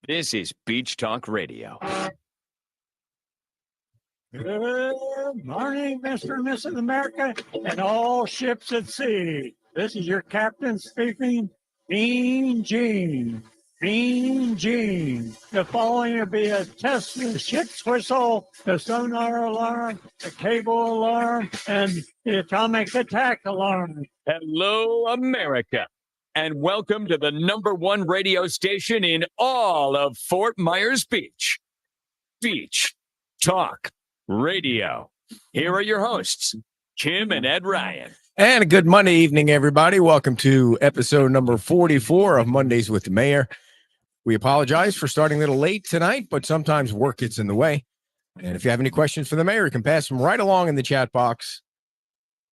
This is Beach Talk Radio. Good morning, Mr. and Mrs. America, and all ships at sea. This is your captain speaking, Dean Jean. Dean Jean. The following will be a test of the ship's whistle, the sonar alarm, the cable alarm, and the atomic attack alarm. Hello, America, and welcome to the #1 radio station in all of Fort Myers Beach. Beach Talk Radio. Here are your hosts, Kim and Ed Ryan. And a good Monday evening, everybody. Welcome to episode number 44 of Mondays with the Mayor. We apologize for starting a little late tonight, but sometimes work gets in the way. And if you have any questions for the mayor, you can pass them right along in the chat box.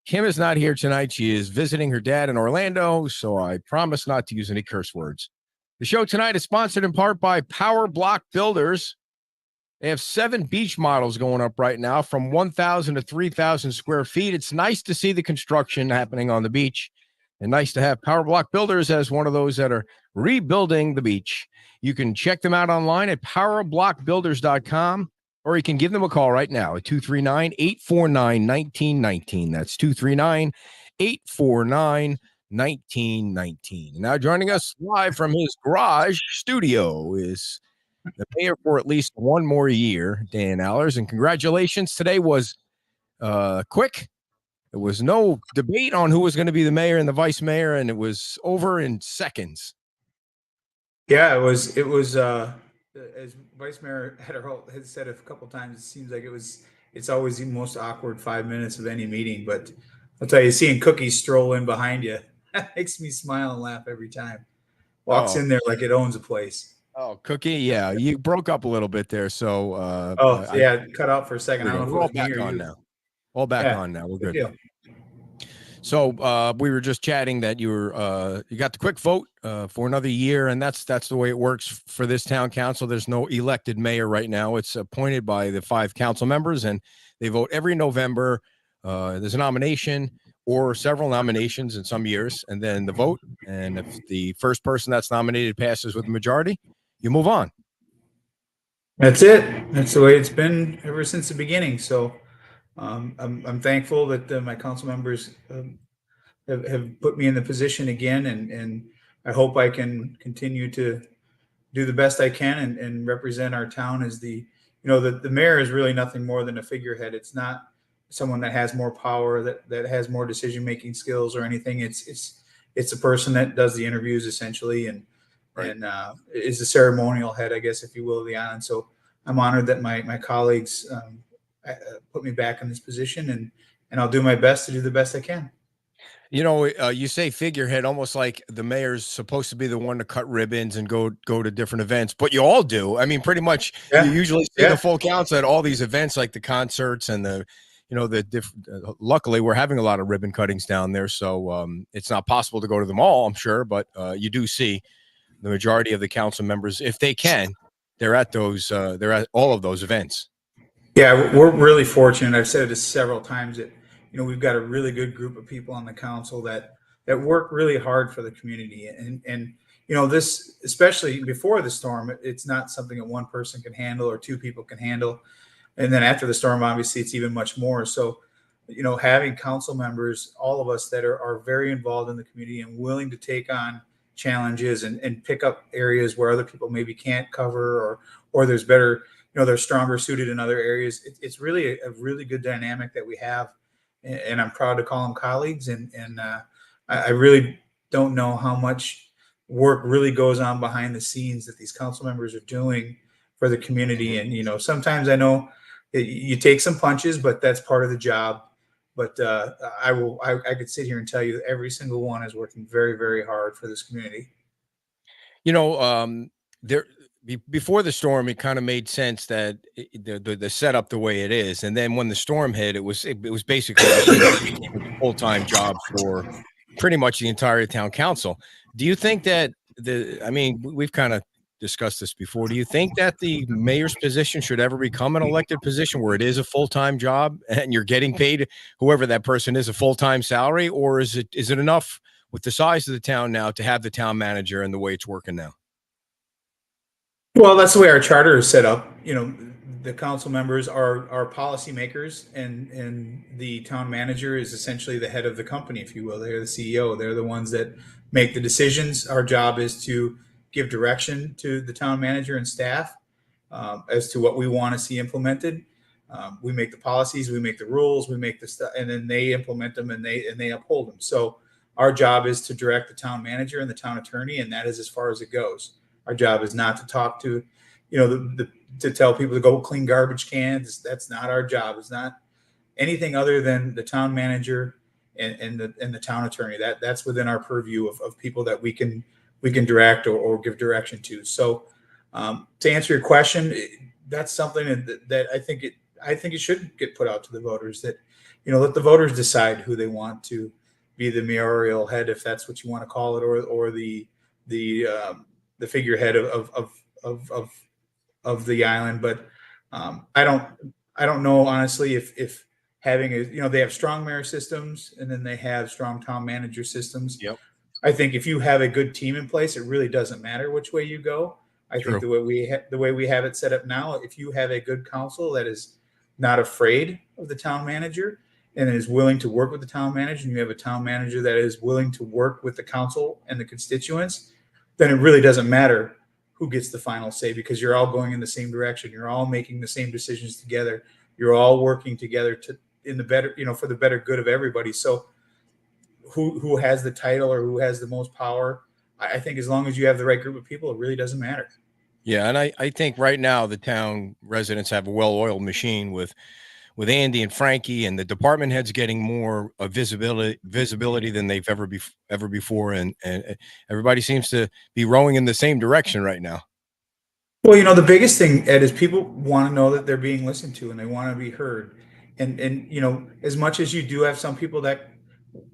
Kim is not here tonight. She is visiting her dad in Orlando, so I promise not to use any curse words. The show tonight is sponsored in part by Power Block Builders. They have 7 beach models going up right now from 1,000 to 3,000 square feet. It's nice to see the construction happening on the beach, and nice to have Power Block Builders as one of those that are rebuilding the beach. You can check them out online at powerblockbuilders.com, or you can give them a call right now at 239-849-1919. That's 239-849-1919. Now joining us live from his garage studio is the mayor for at least one more year, Dan Allers, and congratulations. Today was quick. There was no debate on who was going to be the mayor and the vice mayor, and it was over in seconds. Yeah, it was as Vice Mayor Hetterholt had said a couple times, it seems like it's always the most awkward 5 minutes of any meeting. But I'll tell you, seeing Cookie stroll in behind you, that makes me smile and laugh every time. Walks in there like it owns a place. Oh, Cookie, yeah, you broke up a little bit there, so Cut out for a second. I don't know if we're all it was me back or on you. now. All back Yeah, on now. We're good good. deal. So we were just chatting that you got the quick vote for another year, and that's the way it works for this town council. There's no elected mayor right now. It's appointed by the 5 council members, and they vote every November. There's a nomination or several nominations in some years, and then the vote. And if the first person that's nominated passes with the majority, you move on. That's it. That's the way it's been ever since the beginning. So I'm thankful that my council members have put me in the position again, and I hope I can continue to do the best I can and represent our town as the mayor is really nothing more than a figurehead. It's not someone that has more power, that has more decision making skills or anything. It's a person that does the interviews essentially and is the ceremonial head, I guess, if you will, of the island. So I'm honored that my colleagues put me back in this position, and I'll do my best to do the best I can. You know, you say figurehead, almost like the mayor's supposed to be the one to cut ribbons and go to different events, but you all do. I mean, pretty much you usually see the full council at all these events, like the concerts and luckily we're having a lot of ribbon cuttings down there. So it's not possible to go to them all, I'm sure, but you do see the majority of the council members, if they can, they're at all of those events. Yeah, we're really fortunate. I've said it several times that, we've got a really good group of people on the council that work really hard for the community. And this, especially before the storm, it's not something that one person can handle or 2 people can handle. And then after the storm, obviously, it's even much more. So, having council members, all of us that are very involved in the community and willing to take on challenges and pick up areas where other people maybe can't cover or there's better, they're stronger suited in other areas. It's really a really good dynamic that we have. And I'm proud to call them colleagues. And I really don't know how much work really goes on behind the scenes that these council members are doing for the community. And, sometimes I know you take some punches, but that's part of the job. But I could sit here and tell you that every single one is working very, very hard for this community. Before the storm, it kind of made sense that the setup the way it is, and then when the storm hit, it was basically a full-time job for pretty much the entire town council. Do you think that we've kind of discussed this before. Do you think that the mayor's position should ever become an elected position where it is a full-time job and you're getting paid, whoever that person is, a full-time salary, or is it enough with the size of the town now to have the town manager and the way it's working now? Well, that's the way our charter is set up. The council members are policymakers, and the town manager is essentially the head of the company, if you will. They're the CEO. They're the ones that make the decisions. Our job is to give direction to the town manager and staff as to what we want to see implemented. We make the policies, we make the rules, we make the stuff, and then they implement them and they uphold them. So our job is to direct the town manager and the town attorney, and that is as far as it goes. Our job is not to talk to, to tell people to go clean garbage cans. That's not our job. It's not anything other than the town manager and the town attorney. That's within our purview of people that we can direct or give direction to. So to answer your question, that's something that I think it should get put out to the voters, that let the voters decide who they want to be the mayoral head, if that's what you want to call it, or the figurehead of the island. But I don't know honestly if having they have strong mayor systems and then they have strong town manager systems. Yep. I think if you have a good team in place, it really doesn't matter which way you go. I True. think the way we have it set up now, if you have a good council that is not afraid of the town manager and is willing to work with the town manager, and you have a town manager that is willing to work with the council and the constituents, then it really doesn't matter who gets the final say, because you're all going in the same direction. You're all making the same decisions together. You're all working together for the better good of everybody. So who has the title or who has the most power, I think as long as you have the right group of people, it really doesn't matter. Yeah, and I think right now the town residents have a well-oiled machine with Andy and Frankie, and the department heads getting more visibility than they've ever before, and everybody seems to be rowing in the same direction right now. Well, the biggest thing, Ed, is people want to know that they're being listened to and they want to be heard. And as much as you do have some people that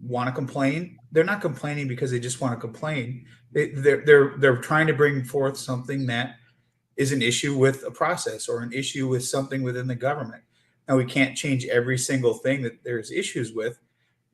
want to complain, they're not complaining because they just want to complain. They're trying to bring forth something that is an issue with a process or an issue with something within the government. Now, we can't change every single thing that there's issues with,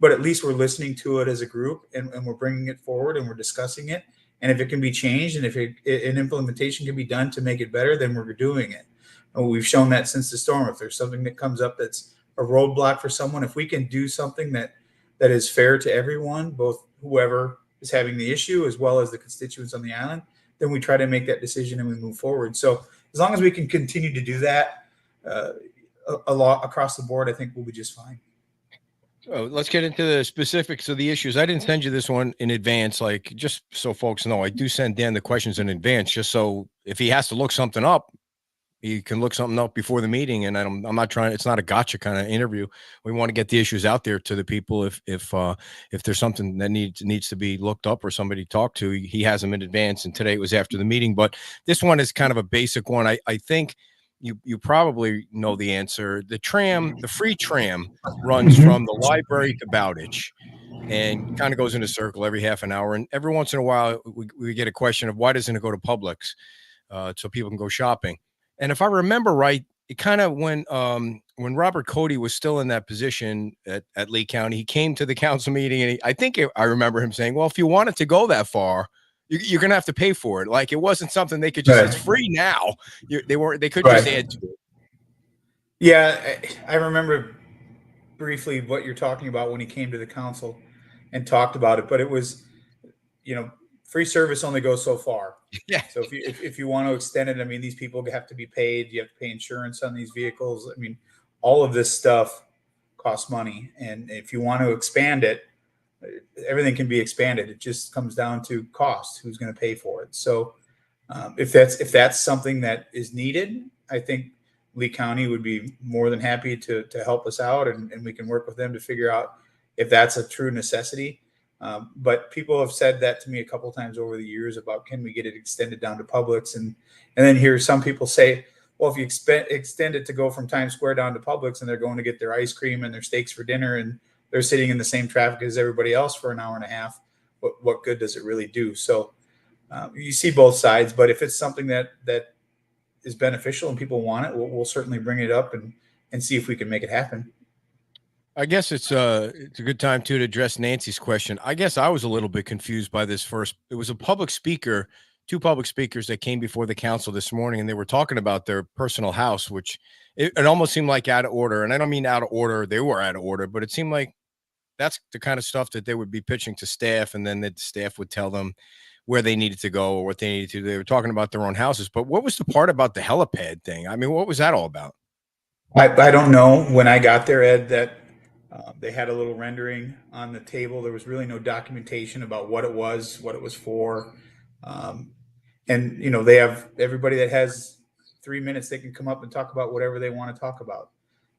but at least we're listening to it as a group, and we're bringing it forward and we're discussing it. And if it can be changed and if an implementation can be done to make it better, then we're doing it. And we've shown that since the storm. If there's something that comes up that's a roadblock for someone, if we can do something that is fair to everyone, both whoever is having the issue as well as the constituents on the island, then we try to make that decision and we move forward. So as long as we can continue to do that a lot across the board, I think we'll be just fine. So let's get into the specifics of the issues. I didn't send you this one in advance, just so folks know. I do send Dan the questions in advance, just so if he has to look something up, he can look something up before the meeting. And I'm not trying. It's not a gotcha kind of interview. We want to get the issues out there to the people. If there's something that needs to be looked up or somebody talked to, he has them in advance. And today it was after the meeting. But this one is kind of a basic one. I think you probably know the answer. The free tram runs from the library to Bowditch and kind of goes in a circle every half an hour. And every once in a while, we get a question of why doesn't it go to Publix so people can go shopping? And if I remember right, it kind of when Robert Cody was still in that position at Lee County, he came to the council meeting and I remember him saying, well, if you want it to go that far, you're going to have to pay for it. Like, it wasn't something they could just, right. It's free now. They could right. Just add to it. Yeah. I remember briefly what you're talking about when he came to the council and talked about it, but it was, free service only goes so far. Yeah. So if you want to extend it, I mean, these people have to be paid. You have to pay insurance on these vehicles. I mean, all of this stuff costs money. And if you want to expand it, everything can be expanded. It just comes down to cost. Who's going to pay for it? So if that's something that is needed, I think Lee County would be more than happy to help us out, and we can work with them to figure out if that's a true necessity. But people have said that to me a couple of times over the years about, can we get it extended down to Publix? And then hear some people say, well, if you extend it to go from Times Square down to Publix and they're going to get their ice cream and their steaks for dinner and they're sitting in the same traffic as everybody else for an hour and a half, what good does it really do? So you see both sides, but if it's something that is beneficial and people want it, we'll certainly bring it up and see if we can make it happen. I guess it's a good time to address Nancy's question. I guess I was a little bit confused by this first. It was a public speaker two public speakers that came before the council this morning, and they were talking about their personal house, which it almost seemed like out of order. And I don't mean out of order. They were out of order, but it seemed like that's the kind of stuff that they would be pitching to staff, and then the staff would tell them where they needed to go or what they needed to do. They were talking about their own houses. But what was the part about the helipad thing? I mean, what was that all about? I don't know. When I got there, Ed, that they had a little rendering on the table. There was really no documentation about what it was for. And, you know, they have everybody that has 3 minutes, they can come up and talk about whatever they want to talk about.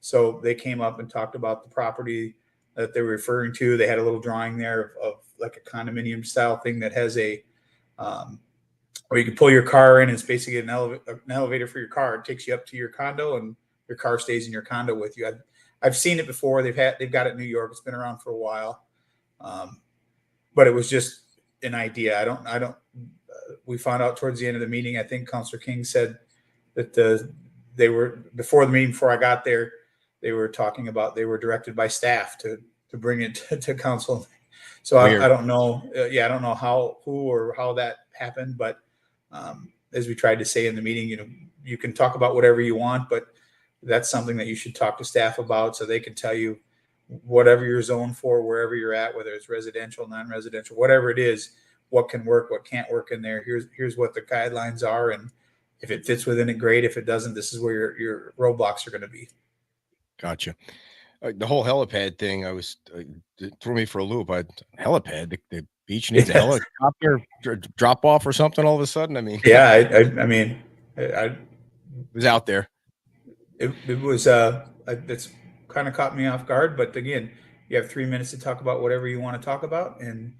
So they came up and talked about the property that they were referring to. They had a little drawing there of like a condominium style thing that has a, where you can pull your car in. It's basically an elevator for your car. It takes you up to your condo, and your car stays in your condo with you. I've seen it before. They've got it in New York. It's been around for a while. But it was just an idea. We found out towards the end of the meeting, I think Councilor King said that they were, before the meeting, before I got there, they were talking about, they were directed by staff to bring it to council. So I don't know. I don't know who or how that happened, but as we tried to say in the meeting, you know, you can talk about whatever you want, but that's something that you should talk to staff about, so they can tell you whatever you're zoned for, wherever you're at, whether it's residential, non-residential, whatever it is, what can work, what can't work in there. Here's what the guidelines are, and if it fits within it, great. If it doesn't, this is where your roadblocks are going to be. Gotcha. The whole helipad thing, it threw me for a loop. Helipad, the beach needs a helicopter drop off or something all of a sudden. I mean, it was out there. It was it's kind of caught me off guard, but again, you have 3 minutes to talk about whatever you want to talk about, and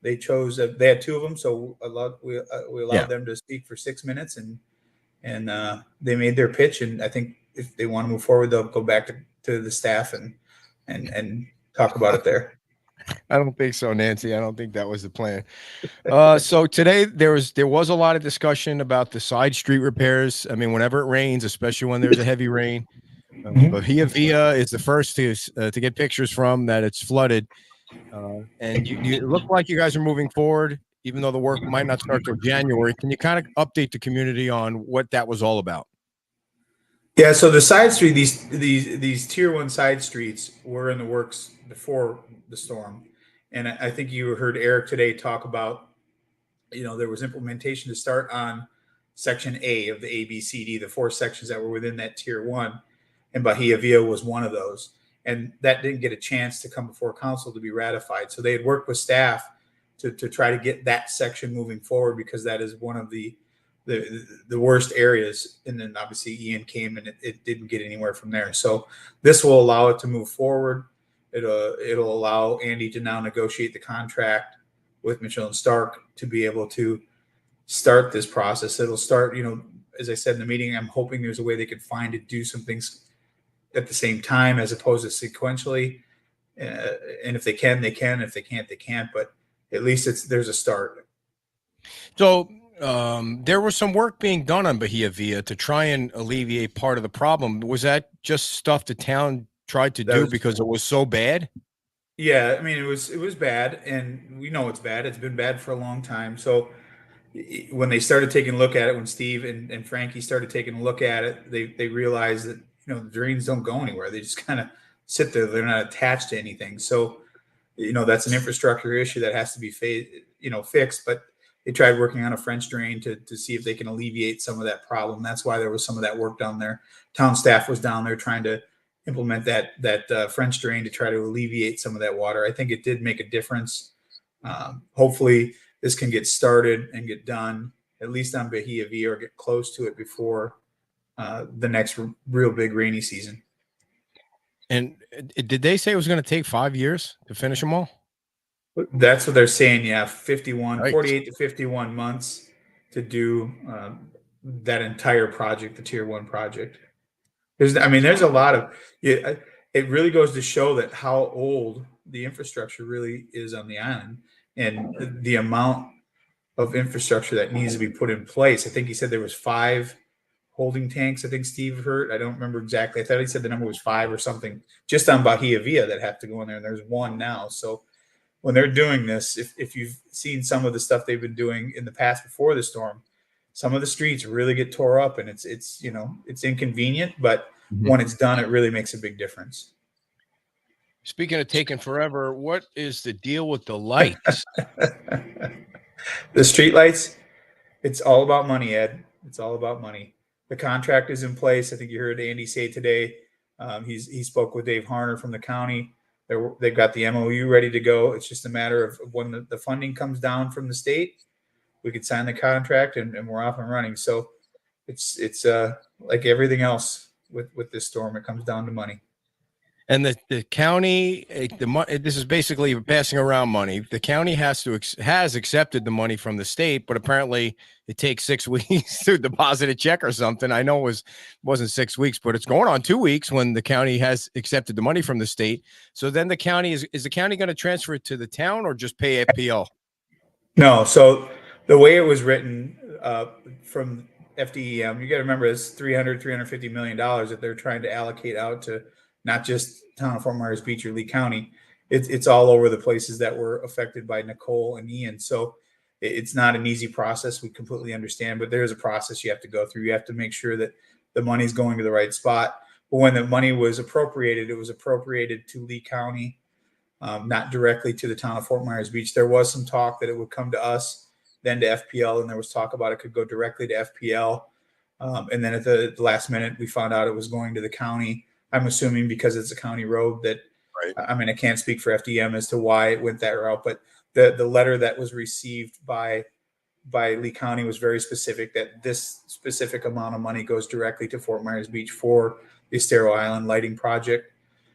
they chose they had two of them, so we allowed them to speak for 6 minutes, and they made their pitch, and I think if they want to move forward, they'll go back to the staff and talk about it there. I don't think so, Nancy. I don't think that was the plan. So today there was a lot of discussion about the side street repairs. I mean, whenever it rains, especially when there's a heavy rain, Bahia Via is the first to get pictures from that it's flooded. And you look like you guys are moving forward, even though the work might not start till January. Can you kind of update the community on what that was all about? Yeah, so the side street, these tier 1 side streets were in the works before the storm. And I think you heard Eric today talk about, you know, there was implementation to start on section A of the ABCD, the 4 sections that were within that tier 1, and Bahia Via was one of those. And that didn't get a chance to come before council to be ratified. So they had worked with staff to try to get that section moving forward, because that is one of the worst areas. And then obviously Ian came, and it didn't get anywhere from there. So this will allow it to move forward. It'll allow Andy to now negotiate the contract with Mitchell and Stark to be able to start this process. It'll start, you know, as I said in the meeting, I'm hoping there's a way they could find to do some things at the same time as opposed to sequentially. And if they can, they can. If they can't, they can't. But at least there's a start. So there was some work being done on Bahia Via to try and alleviate part of the problem. Was that just stuff the town tried to do because it was so bad? Yeah, I mean, it was bad, and we know it's bad. It's been bad for a long time. So when they started taking a look at it, when Steve and Frankie started taking a look at it, they realized that, you know, the drains don't go anywhere. They just kind of sit there. They're not attached to anything. So, you know, that's an infrastructure issue that has to be fixed. But they tried working on a French drain to see if they can alleviate some of that problem. That's why there was some of that work down there. Town staff was down there trying to implement that French drain to try to alleviate some of that water. I think it did make a difference. Hopefully this can get started and get done, at least on Bahia Via, or get close to it before the next real big rainy season. And did they say it was going to take 5 years to finish them all? That's what they're saying. Yeah. 48 to 51 months to do that entire project, the tier 1 project. There's a lot of it. It really goes to show that how old the infrastructure really is on the island, and the amount of infrastructure that needs to be put in place. I think he said there was 5 holding tanks. I think Steve heard. I don't remember exactly. I thought he said the number was 5 or something just on Bahia Via that have to go in there, and there's 1 now. So when they're doing this, if you've seen some of the stuff they've been doing in the past before the storm, some of the streets really get tore up, and it's it's inconvenient, but when it's done, it really makes a big difference. Speaking of taking forever, what is the deal with the lights? The street lights, it's all about money, Ed. It's all about money. The contract is in place. I think you heard Andy say today. He spoke with Dave Harner from the county. They've got the MOU ready to go. It's just a matter of when the funding comes down from the state, we could sign the contract and we're off and running. So it's like everything else with this storm, it comes down to money. And the county, this is basically passing around money. The county has accepted the money from the state, but apparently it takes 6 weeks to deposit a check or something. I know it wasn't 6 weeks, but it's going on 2 weeks when the county has accepted the money from the state. So then the county is the county going to transfer it to the town or just pay FPL? No. So the way it was written from FDEM, you got to remember it's $350 million that they're trying to allocate out to not just town of Fort Myers Beach or Lee County. It's all over the places that were affected by Nicole and Ian. So it's not an easy process. We completely understand, but there's a process you have to go through. You have to make sure that the money's going to the right spot. But when the money was appropriated, it was appropriated to Lee County, not directly to the town of Fort Myers Beach. There was some talk that it would come to us, then to FPL, and there was talk about it could go directly to FPL. And then at the last minute, we found out it was going to the county. I'm assuming because it's a county road that, right. I mean, I can't speak for FDM as to why it went that route, but the letter that was received by Lee County was very specific that this specific amount of money goes directly to Fort Myers Beach for the Estero Island lighting project.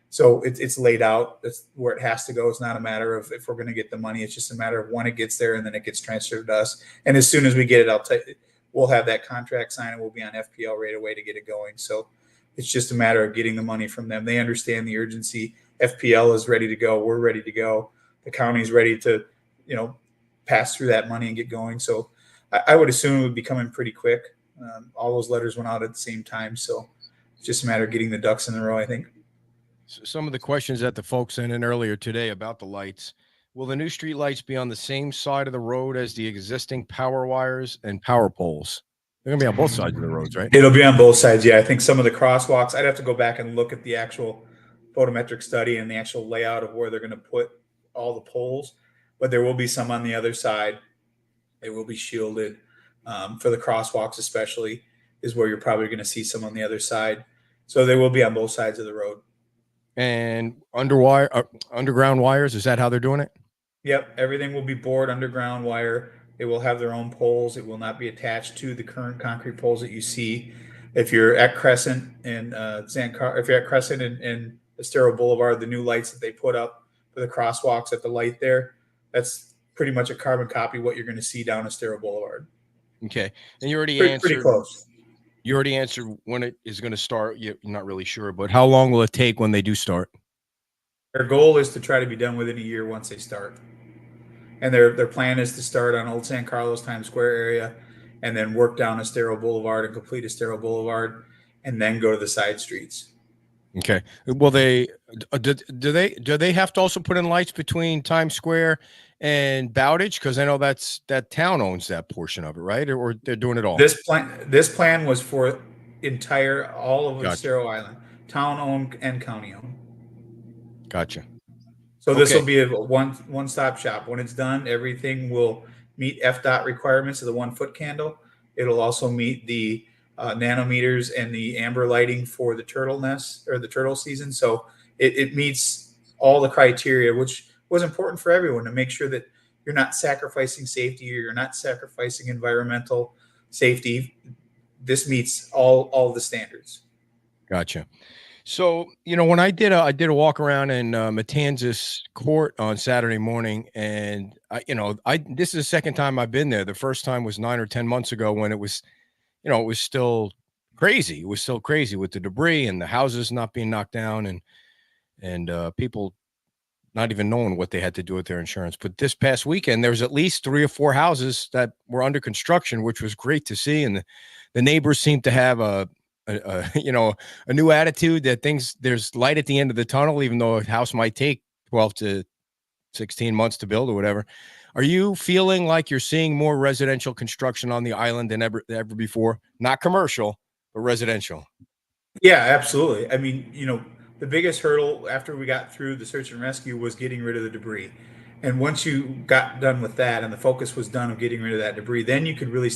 So it's laid out. That's where it has to go. It's not a matter of if we're going to get the money. It's just a matter of when it gets there and then it gets transferred to us. And as soon as we get it, we'll have that contract signed and we'll be on FPL right away to get it going. So it's just a matter of getting the money from them. They understand the urgency. FPL is ready to go. We're ready to go. The county's ready to, pass through that money and get going. So I would assume it would be coming pretty quick. All those letters went out at the same time. So it's just a matter of getting the ducks in a row, I think. So some of the questions that the folks sent in earlier today about the lights. Will the new street lights be on the same side of the road as the existing power wires and power poles? They're going to be on both sides of the roads, right? It'll be on both sides. Yeah. I think some of the crosswalks, I'd have to go back and look at the actual photometric study and the actual layout of where they're going to put all the poles, but there will be some on the other side. It will be shielded for the crosswalks, especially is where you're probably going to see some on the other side. So they will be on both sides of the road. And underground wires, is that how they're doing it? Yep. Everything will be bored underground wire. They will have their own poles. It will not be attached to the current concrete poles that you see. If you're at Crescent and if you're at Crescent and Estero Boulevard, the new lights that they put up for the crosswalks at the light there, that's pretty much a carbon copy of what you're going to see down Estero Boulevard. Okay. And you already answered. Pretty close. You already answered when it is going to start. You're not really sure, but how long will it take when they do start? Their goal is to try to be done within a year once they start. And their plan is to start on Old San Carlos Times Square area and then work down Estero Boulevard and complete Estero Boulevard and then go to the side streets. Okay. Well, do they have to also put in lights between Times Square and Bowditch? Because I know that town owns that portion of it, right? Or they're doing it all. This plan was for all of Estero Island, town owned and county owned. Gotcha. So this will be a one-stop shop. When it's done, everything will meet FDOT requirements of the 1-foot candle. It'll also meet the nanometers and the amber lighting for the turtle nest or the turtle season. So it meets all the criteria, which was important for everyone to make sure that you're not sacrificing safety or you're not sacrificing environmental safety. This meets all the standards. Gotcha. So, when I did a walk around in Matanzas Court on Saturday morning, and this is the second time I've been there. The first time was 9 or 10 months ago when it was, it was still crazy. It was still crazy with the debris and the houses not being knocked down and people not even knowing what they had to do with their insurance. But this past weekend, there was at least 3 or 4 houses that were under construction, which was great to see. And the neighbors seemed to have a new attitude that there's light at the end of the tunnel, even though a house might take 12 to 16 months to build or whatever. Are you feeling like you're seeing more residential construction on the island than ever before? Not commercial, but residential. Yeah, absolutely. I mean, the biggest hurdle after we got through the search and rescue was getting rid of the debris. And once you got done with that and the focus was done of getting rid of that debris, then you could really,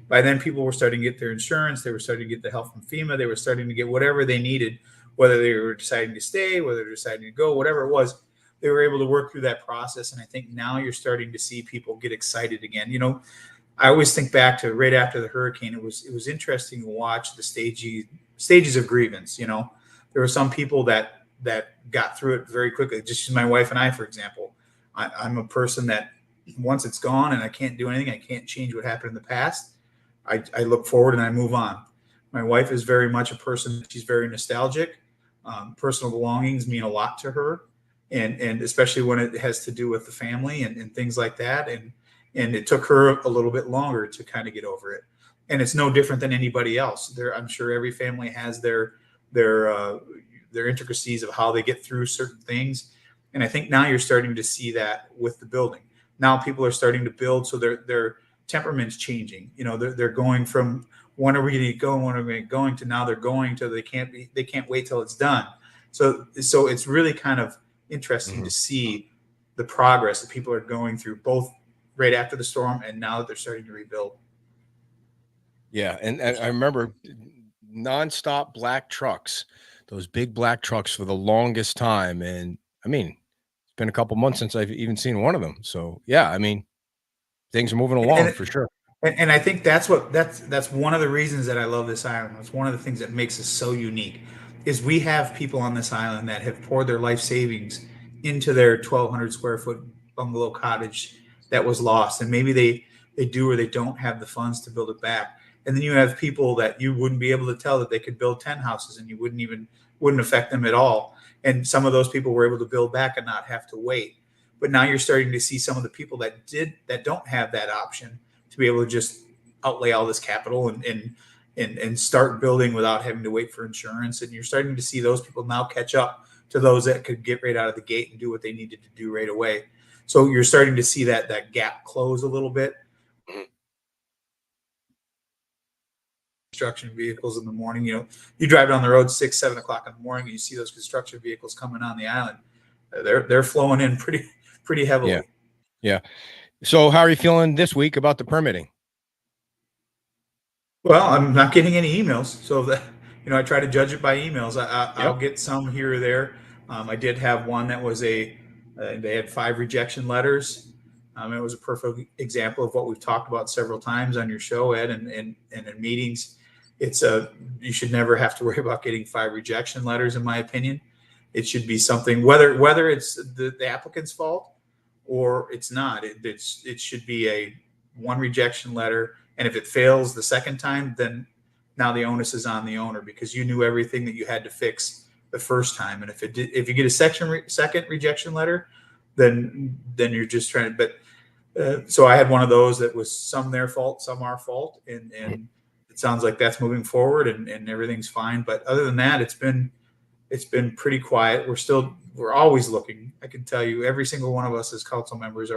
by then people were starting to get their insurance. They were starting to get the help from FEMA. They were starting to get whatever they needed, whether they were deciding to stay, whether they were deciding to go, whatever it was, they were able to work through that process. And I think now you're starting to see people get excited again. I always think back to right after the hurricane, it was interesting to watch the stages of grievance. There were some people that got through it very quickly. Just my wife and I, for example, I'm a person that once it's gone and I can't do anything, I can't change what happened in the past. I look forward and I move on. My wife is very much a person. She's very nostalgic. Personal belongings mean a lot to her, and especially when it has to do with the family and things like that. And it took her a little bit longer to kind of get over it. And it's no different than anybody else. I'm sure every family has their intricacies of how they get through certain things. And I think now you're starting to see that with the building. Now people are starting to build, so their temperament's changing. They're going from when are we going to go and when are we going to now they're going to they can't wait till it's done. So it's really kind of interesting to see the progress that people are going through, both right after the storm and now that they're starting to rebuild. Yeah, and I remember nonstop black trucks, those big black trucks for the longest time. And I mean, it's been a couple months since I've even seen one of them. So yeah, I mean, things are moving along for sure. And I think that's one of the reasons that I love this island. It's one of the things that makes us so unique is we have people on this island that have poured their life savings into their 1,200 square foot bungalow cottage that was lost. And maybe they do or they don't have the funds to build it back. And then you have people that you wouldn't be able to tell that they could build 10 houses and you wouldn't affect them at all. And some of those people were able to build back and not have to wait. But now you're starting to see some of the people that don't have that option to be able to just outlay all this capital and start building without having to wait for insurance. And you're starting to see those people now catch up to those that could get right out of the gate and do what they needed to do right away. So you're starting to see that gap close a little bit. Construction vehicles in the morning, you drive down the road 6, 7 o'clock in the morning and you see those construction vehicles coming on the island. They're flowing in pretty heavily. Yeah. So how are you feeling this week about the permitting? Well, I'm not getting any emails. So I try to judge it by emails. I'll get some here or there. I did have one that was they had 5 rejection letters. It was a perfect example of what we've talked about several times on your show, Ed, and in meetings. You should never have to worry about getting 5 rejection letters, in my opinion. It should be something, whether it's the applicant's fault or it's not. It should be one rejection letter, and if it fails the second time, then now the onus is on the owner because you knew everything that you had to fix the first time. And if you get a second rejection letter, then you're just trying to. But so I had one of those that was some their fault, some our fault, and it sounds like that's moving forward and everything's fine. But other than that, it's been pretty quiet. We're always looking. I can tell you, every single one of us as council members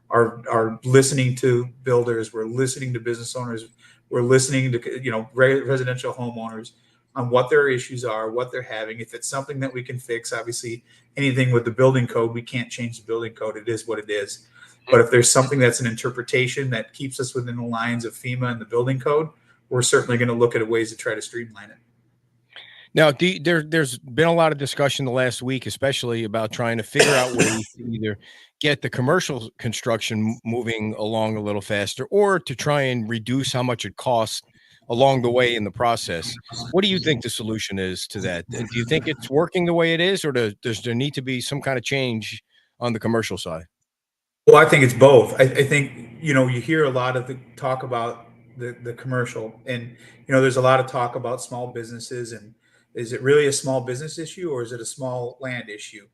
are listening to builders. We're listening to business owners. We're listening to residential homeowners on what their issues are, what they're having. If it's something that we can fix, obviously anything with the building code, we can't change the building code. It is what it is. But if there's something that's an interpretation that keeps us within the lines of FEMA and the building code, we're certainly going to look at ways to try to streamline it. Now, there's been a lot of discussion the last week, especially about trying to figure out ways to either get the commercial construction moving along a little faster or to try and reduce how much it costs along the way in the process. What do you think the solution is to that? And do you think it's working the way it is, or does there need to be some kind of change on the commercial side? Well, I think it's both. I think, you hear a lot of the talk about the commercial, and, there's a lot of talk about small businesses, and is it really a small business issue or is it a small land issue?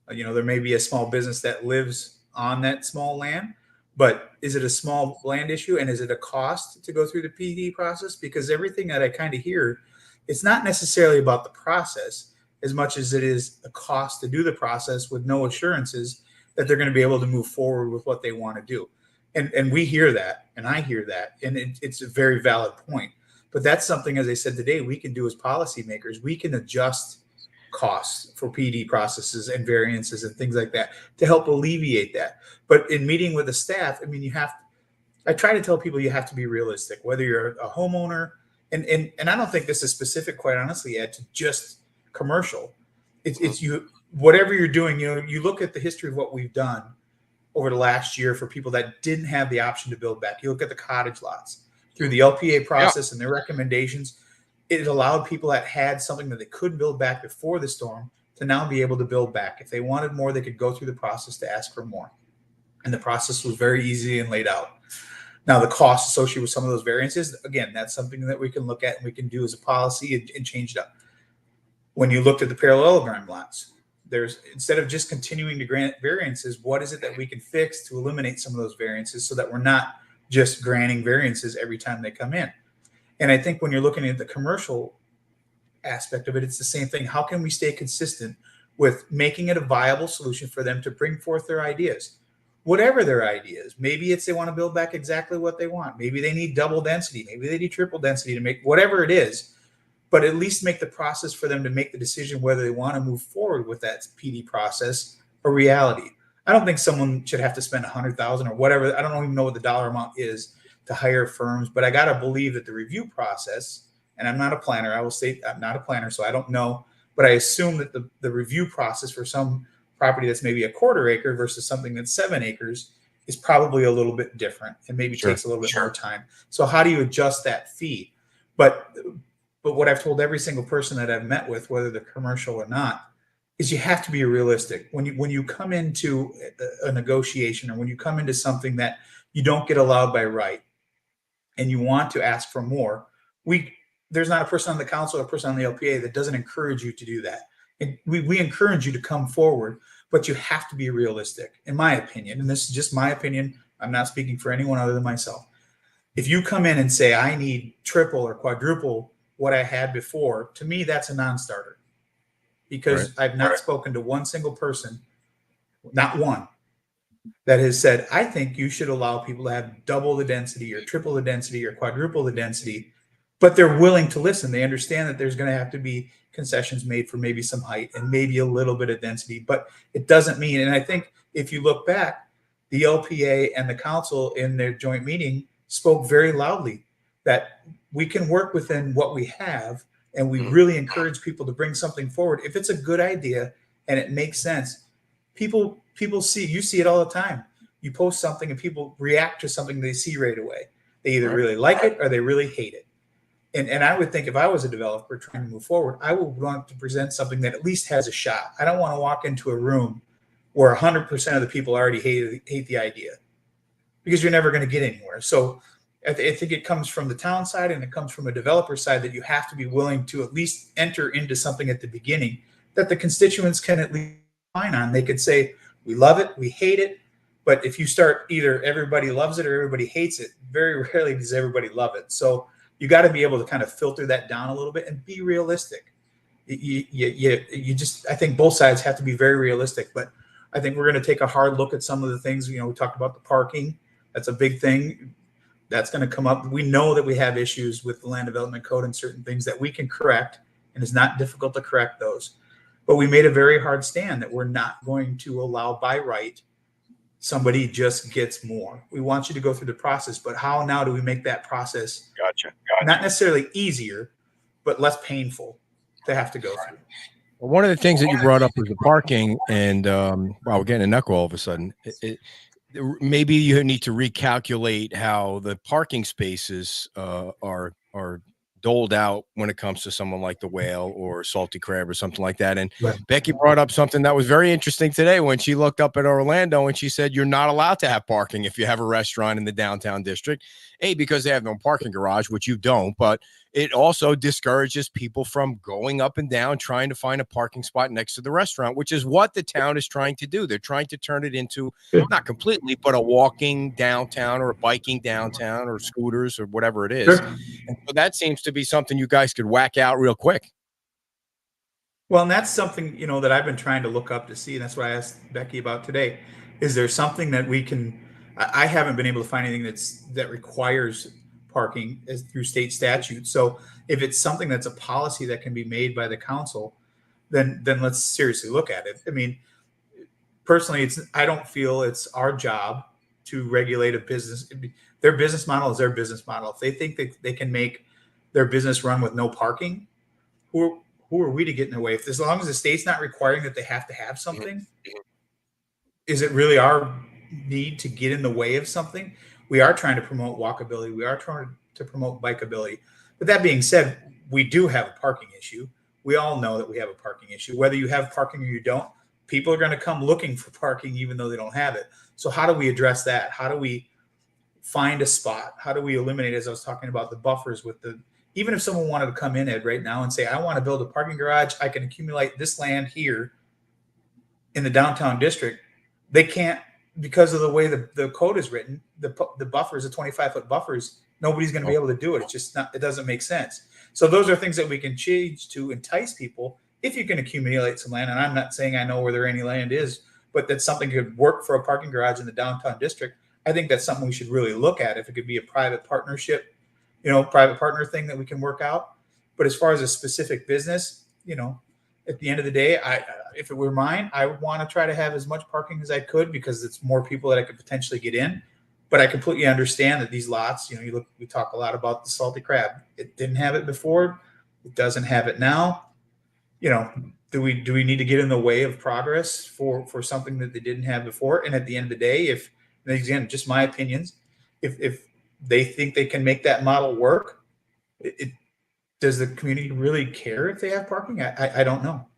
There may be a small business that lives on that small land, but is it a small land issue, and is it a cost to go through the PD process? Because everything that I kind of hear, it's not necessarily about the process as much as it is a cost to do the process with no assurances that they're going to be able to move forward with what they want to do. And we hear that, and I hear that, and it's a very valid point. But that's something, as I said today, we can do as policymakers. We can adjust costs for PD processes and variances and things like that to help alleviate that. But in meeting with the staff, I mean, I try to tell people you have to be realistic, whether you're a homeowner, and I don't think this is specific, quite honestly, Ed, to just commercial. It's you, whatever you're doing, you look at the history of what we've done over the last year for people that didn't have the option to build back. You look at the cottage lots through the LPA process and their recommendations. It allowed people that had something that they couldn't build back before the storm to now be able to build back. If they wanted more, they could go through the process to ask for more. And the process was very easy and laid out. Now, the costs associated with some of those variances, again, that's something that we can look at and we can do as a policy and change it up. When you looked at the parallelogram lots, instead of just continuing to grant variances, what is it that we can fix to eliminate some of those variances so that we're not just granting variances every time they come in? And I think when you're looking at the commercial aspect of it, it's the same thing. How can we stay consistent with making it a viable solution for them to bring forth their ideas? Whatever their ideas, maybe it's they want to build back exactly what they want. Maybe they need double density. Maybe they need triple density to make whatever it is, but at least make the process for them to make the decision whether they want to move forward with that PD process a reality. I don't think someone should have to spend $100,000 or whatever. I don't even know what the dollar amount is to hire firms, but I got to believe that the review process, and I'm not a planner, I will say I'm not a planner, so I don't know, but I assume that the review process for some property that's maybe a quarter acre versus something that's 7 acres is probably a little bit different and maybe takes a little bit more time. So how do you adjust that fee? But what I've told every single person that I've met with, whether they're commercial or not, is you have to be realistic. When you come into a negotiation or when you come into something that you don't get allowed by right and you want to ask for more, there's not a person on the council or a person on the LPA that doesn't encourage you to do that. And we encourage you to come forward, but you have to be realistic, in my opinion. And this is just my opinion. I'm not speaking for anyone other than myself. If you come in and say, I need triple or quadruple what I had before, to me, that's a non-starter. Because I've not spoken to one single person, not one, that has said, I think you should allow people to have double the density or triple the density or quadruple the density, but they're willing to listen. They understand that there's going to have to be concessions made for maybe some height and maybe a little bit of density, but it doesn't mean, and I think if you look back, the LPA and the council in their joint meeting spoke very loudly that we can work within what we have, and we really encourage people to bring something forward. If it's a good idea and it makes sense, people see, you see it all the time. You post something and people react to something they see right away. They either really like it or they really hate it. And I would think if I was a developer trying to move forward, I would want to present something that at least has a shot. I don't want to walk into a room where 100% of the people already hate the idea, because you're never going to get anywhere. So I think it comes from the town side and it comes from a developer side that you have to be willing to at least enter into something at the beginning that the constituents can at least line on. They could say, we love it, we hate it. But if you start either everybody loves it or everybody hates it, very rarely does everybody love it. So you got to be able to kind of filter that down a little bit and be realistic. You just, I think both sides have to be very realistic, but I think we're going to take a hard look at some of the things. We talked about the parking. That's a big thing. That's going to come up. We know that we have issues with the land development code and certain things that we can correct, and it's not difficult to correct those. But we made a very hard stand that we're not going to allow by right somebody just gets more. We want you to go through the process, but how now do we make that process not necessarily easier, but less painful to have to go through? Well, one of the things that you brought up was the parking, and wow, we're getting an echo all of a sudden. Maybe you need to recalculate how the parking spaces are doled out when it comes to someone like the Whale or Salty Crab or something like that. And Becky brought up something that was very interesting today when she looked up at Orlando and she said, you're not allowed to have parking if you have a restaurant in the downtown district. Because they have no parking garage, which you don't, but it also discourages people from going up and down trying to find a parking spot next to the restaurant, which is what the town is trying to do. They're trying to turn it into, not completely, but a walking downtown or a biking downtown or scooters or whatever it is. And so that seems to be something you guys could whack out real quick. Well, and that's something, that I've been trying to look up to see. And that's what I asked Becky about today. Is there something that we can? I haven't been able to find anything that requires parking as through state statute. So if it's something that's a policy that can be made by the council, then let's seriously look at it. I mean, personally, I don't feel it's our job to regulate a business. Their business model is their business model. If they think that they can make their business run with no parking, who are we to get in their way? If as long as the state's not requiring that they have to have something, is it really our need to get in the way of something? We are trying to promote walkability. We are trying to promote bikeability. But that being said, we do have a parking issue. We all know that we have a parking issue. Whether you have parking or you don't, people are going to come looking for parking even though they don't have it. So how do we address that? How do we find a spot? How do we eliminate, as I was talking about, the buffers with the, even if someone wanted to come in, Ed, right now and say, I want to build a parking garage, I can accumulate this land here in the downtown district. They can't, because of the way the code is written, the buffers, the 25-foot buffers, nobody's going to be able to do it. It's just not, it doesn't make sense. So those are things that we can change to entice people if you can accumulate some land. And I'm not saying I know where there any land is, but that's something that could work for a parking garage in the downtown district. I think that's something we should really look at. If it could be a private partnership, private partner thing that we can work out. But as far as a specific business, at the end of the day, if it were mine, I would want to try to have as much parking as I could because it's more people that I could potentially get in. But I completely understand that these lots, we talk a lot about the salty crab. It didn't have it before. It doesn't have it now. Do we need to get in the way of progress for something that they didn't have before? And at the end of the day, and again, just my opinions, if they think they can make that model work, does the community really care if they have parking? I don't know.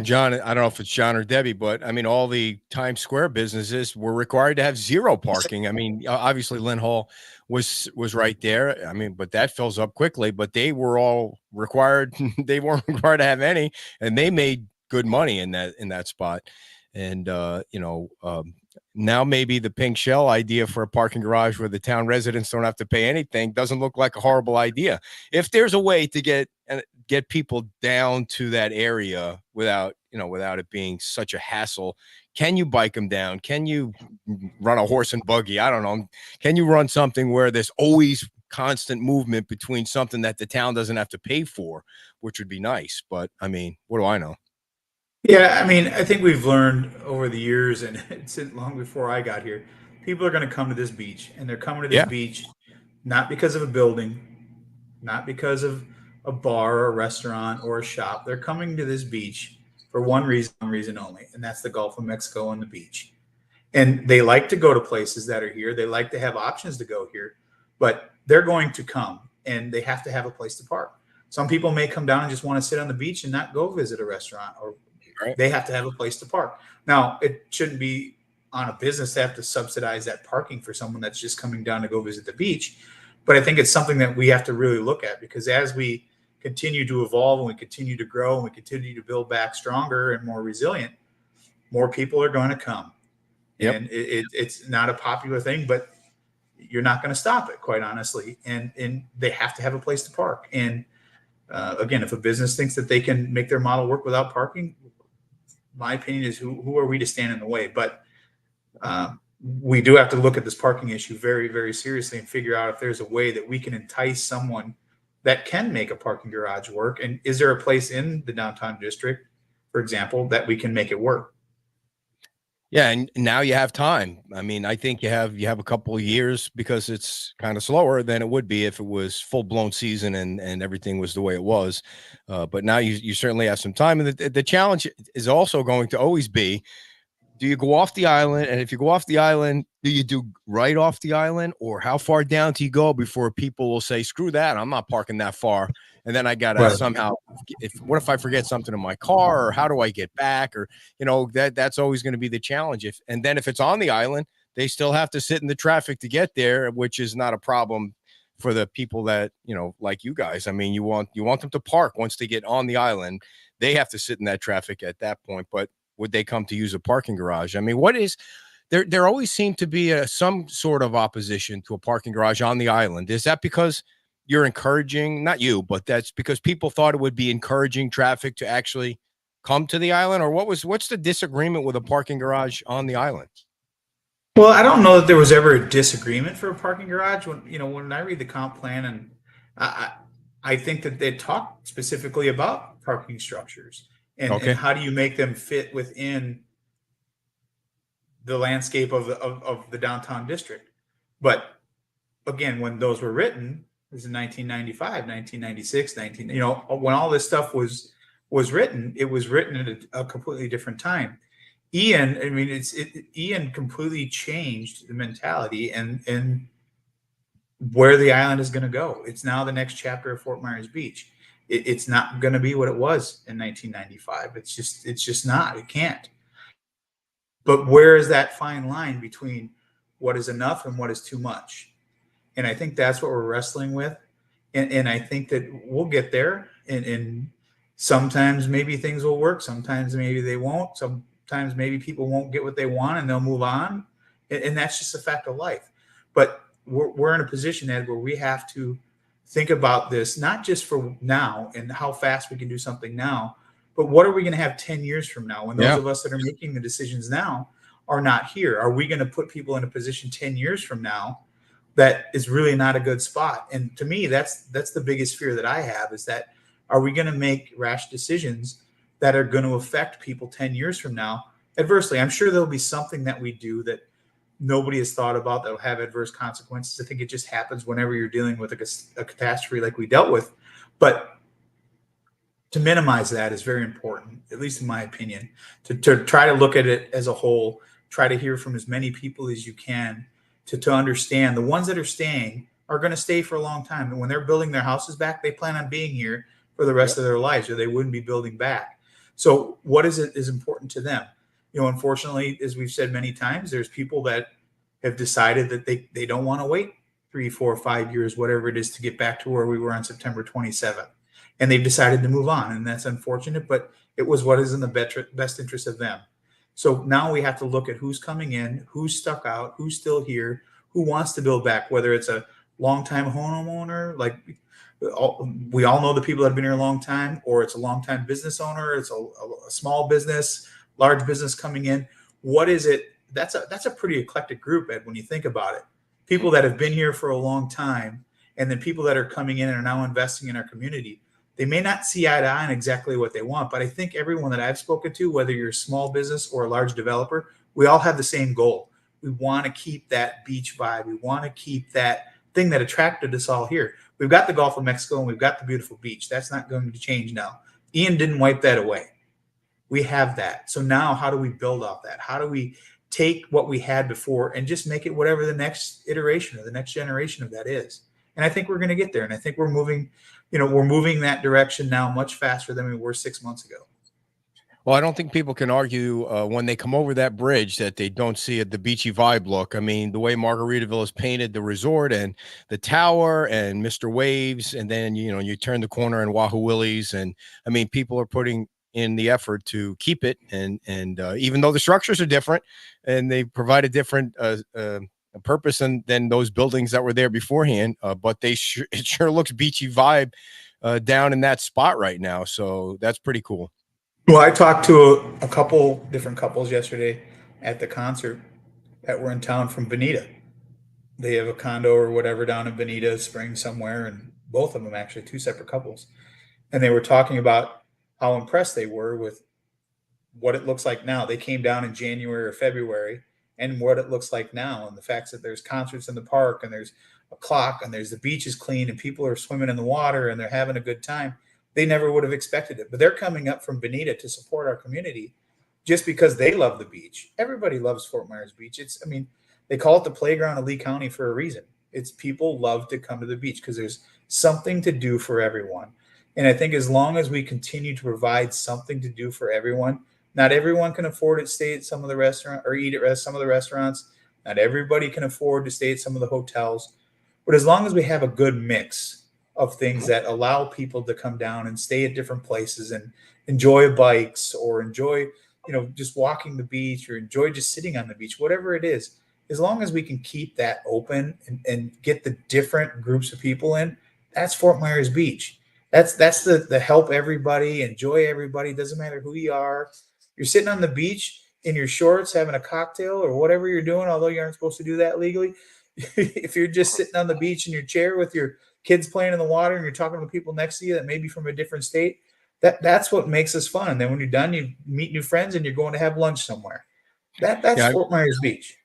John, I don't know if it's John or Debbie, but I mean, all the Times Square businesses were required to have zero parking. I mean, obviously Lynn Hall was right there. I mean, but that fills up quickly, but they were all required. They weren't required to have any, and they made good money in that spot. And, now maybe the pink shell idea for a parking garage where the town residents don't have to pay anything doesn't look like a horrible idea. If there's a way to get people down to that area without it being such a hassle, can you bike them down? Can you run a horse and buggy? I don't know. Can you run something where there's always constant movement between something that the town doesn't have to pay for, which would be nice. But I mean, what do I know? Yeah, I mean, I think we've learned over the years, and it's long before I got here, people are going to come to this beach, and they're coming to this beach not because of a building, not because of a bar or a restaurant or a shop. They're coming to this beach for one reason only, and that's the Gulf of Mexico and the beach. And they like to go to places that are here. They like to have options to go here, but they're going to come, and they have to have a place to park. Some people may come down and just want to sit on the beach and not go visit a restaurant, or they have to have a place to park. Now, it shouldn't be on a business to have to subsidize that parking for someone that's just coming down to go visit the beach. But I think it's something that we have to really look at, because as we continue to evolve and we continue to grow and we continue to build back stronger and more resilient, more people are going to come. Yep. And it's not a popular thing, but you're not going to stop it, quite honestly. And they have to have a place to park. And again, if a business thinks that they can make their model work without parking, my opinion is who are we to stand in the way? But we do have to look at this parking issue very, very seriously and figure out if there's a way that we can entice someone that can make a parking garage work. And is there a place in the downtown district, for example, that we can make it work? Yeah, and now you have time. I mean, I think you have a couple of years, because it's kind of slower than it would be if it was full-blown season and everything was the way it was. But now you certainly have some time. And the challenge is also going to always be, do you go off the island? And if you go off the island, do you do right off the island? Or how far down do you go before people will say, screw that, I'm not parking that far? And then I got to somehow, what if I forget something in my car, or how do I get back? Or, that's always going to be the challenge. If it's on the island, they still have to sit in the traffic to get there, which is not a problem for the people that, like you guys. I mean, you want them to park once they get on the island. They have to sit in that traffic at that point. But would they come to use a parking garage? I mean, there always seemed to be some sort of opposition to a parking garage on the island. Is that because you're encouraging, not you, but that's because people thought it would be encouraging traffic to actually come to the island, or what's the disagreement with a parking garage on the island? Well, I don't know that there was ever a disagreement for a parking garage. When I read the comp plan, and I, I think that they talk specifically about parking structures Okay. and how do you make them fit within the landscape of the downtown district. But again, when those were written, it was in 1995, 1996, when all this stuff was written, it was written at a completely different time. Ian, I mean, Ian completely changed the mentality and where the island is going to go. It's now the next chapter of Fort Myers Beach. It's not going to be what it was in 1995. It's just not. It can't. But where is that fine line between what is enough and what is too much? And I think that's what we're wrestling with. And I think that we'll get there. And sometimes maybe things will work. Sometimes maybe they won't. Sometimes maybe people won't get what they want and they'll move on. And that's just a fact of life. But we're in a position, Ed, where we have to think about this, not just for now and how fast we can do something now, but what are we going to have 10 years from now when those of us that are making the decisions now are not here? Are we going to put people in a position 10 years from now that is really not a good spot? And to me, that's the biggest fear that I have, is that are we going to make rash decisions that are going to affect people 10 years from now adversely? I'm sure there'll be something that we do that nobody has thought about that will have adverse consequences. I think it just happens whenever you're dealing with a catastrophe like we dealt with. But to minimize that is very important, at least in my opinion, to try to look at it as a whole, try to hear from as many people as you can to understand the ones that are staying are going to stay for a long time. And when they're building their houses back, they plan on being here for the rest of their lives, or they wouldn't be building back. So what is important to them? Unfortunately, as we've said many times, there's people that have decided that they don't want to wait 3, 4, 5 years, whatever it is, to get back to where we were on September 27th. And they've decided to move on. And that's unfortunate, but it was what is in the best interest of them. So now we have to look at who's coming in, who's stuck out, who's still here, who wants to build back, whether it's a longtime homeowner, like we all know the people that have been here a long time, or it's a longtime business owner, it's a small business, large business coming in. What is it? That's a pretty eclectic group, Ed, when you think about it. People that have been here for a long time, and then people that are coming in and are now investing in our community. They may not see eye to eye on exactly what they want, but I think everyone that I've spoken to, whether you're a small business or a large developer, we all have the same goal. We want to keep that beach vibe. We want to keep that thing that attracted us all here. We've got the Gulf of Mexico and we've got the beautiful beach. That's not going to change now. Ian didn't wipe that away. We have that. So now how do we build off that? How do we take what we had before and just make it whatever the next iteration or the next generation of that is? And I think we're going to get there. And I think we're moving that direction now much faster than we were 6 months ago. Well, I don't think people can argue when they come over that bridge that they don't see the beachy vibe look. I mean, the way Margaritaville has painted the resort and the tower and Mr. Waves, and then, you turn the corner and Wahoo Willie's. And I mean, people are putting in the effort to keep it. And even though the structures are different and they provide a different purpose than those buildings that were there beforehand, but it sure looks beachy vibe down in that spot right now. So that's pretty cool. Well, I talked to a couple different couples yesterday at the concert that were in town from Bonita. They have a condo or whatever down in Bonita Springs somewhere, and both of them actually, 2 separate couples. And they were talking about how impressed they were with what it looks like now. They came down in January or February, and what it looks like now, and the fact that there's concerts in the park and there's a clock and there's the beach is clean and people are swimming in the water and they're having a good time. They never would have expected it, but they're coming up from Bonita to support our community just because they love the beach. Everybody loves Fort Myers Beach. They call it the playground of Lee County for a reason. It's people love to come to the beach because there's something to do for everyone. And I think as long as we continue to provide something to do for everyone, not everyone can afford to stay at some of the restaurant or eat at some of the restaurants. Not everybody can afford to stay at some of the hotels. But as long as we have a good mix of things that allow people to come down and stay at different places and enjoy bikes or enjoy, just walking the beach or enjoy just sitting on the beach, whatever it is, as long as we can keep that open and get the different groups of people in, that's Fort Myers Beach. That's the help everybody, enjoy everybody. Doesn't matter who you are. You're sitting on the beach in your shorts having a cocktail or whatever you're doing, although you aren't supposed to do that legally. If you're just sitting on the beach in your chair with your kids playing in the water and you're talking to people next to you that may be from a different state, that's what makes us fun. And then when you're done, you meet new friends and you're going to have lunch somewhere. That's Yeah, Fort Myers Beach.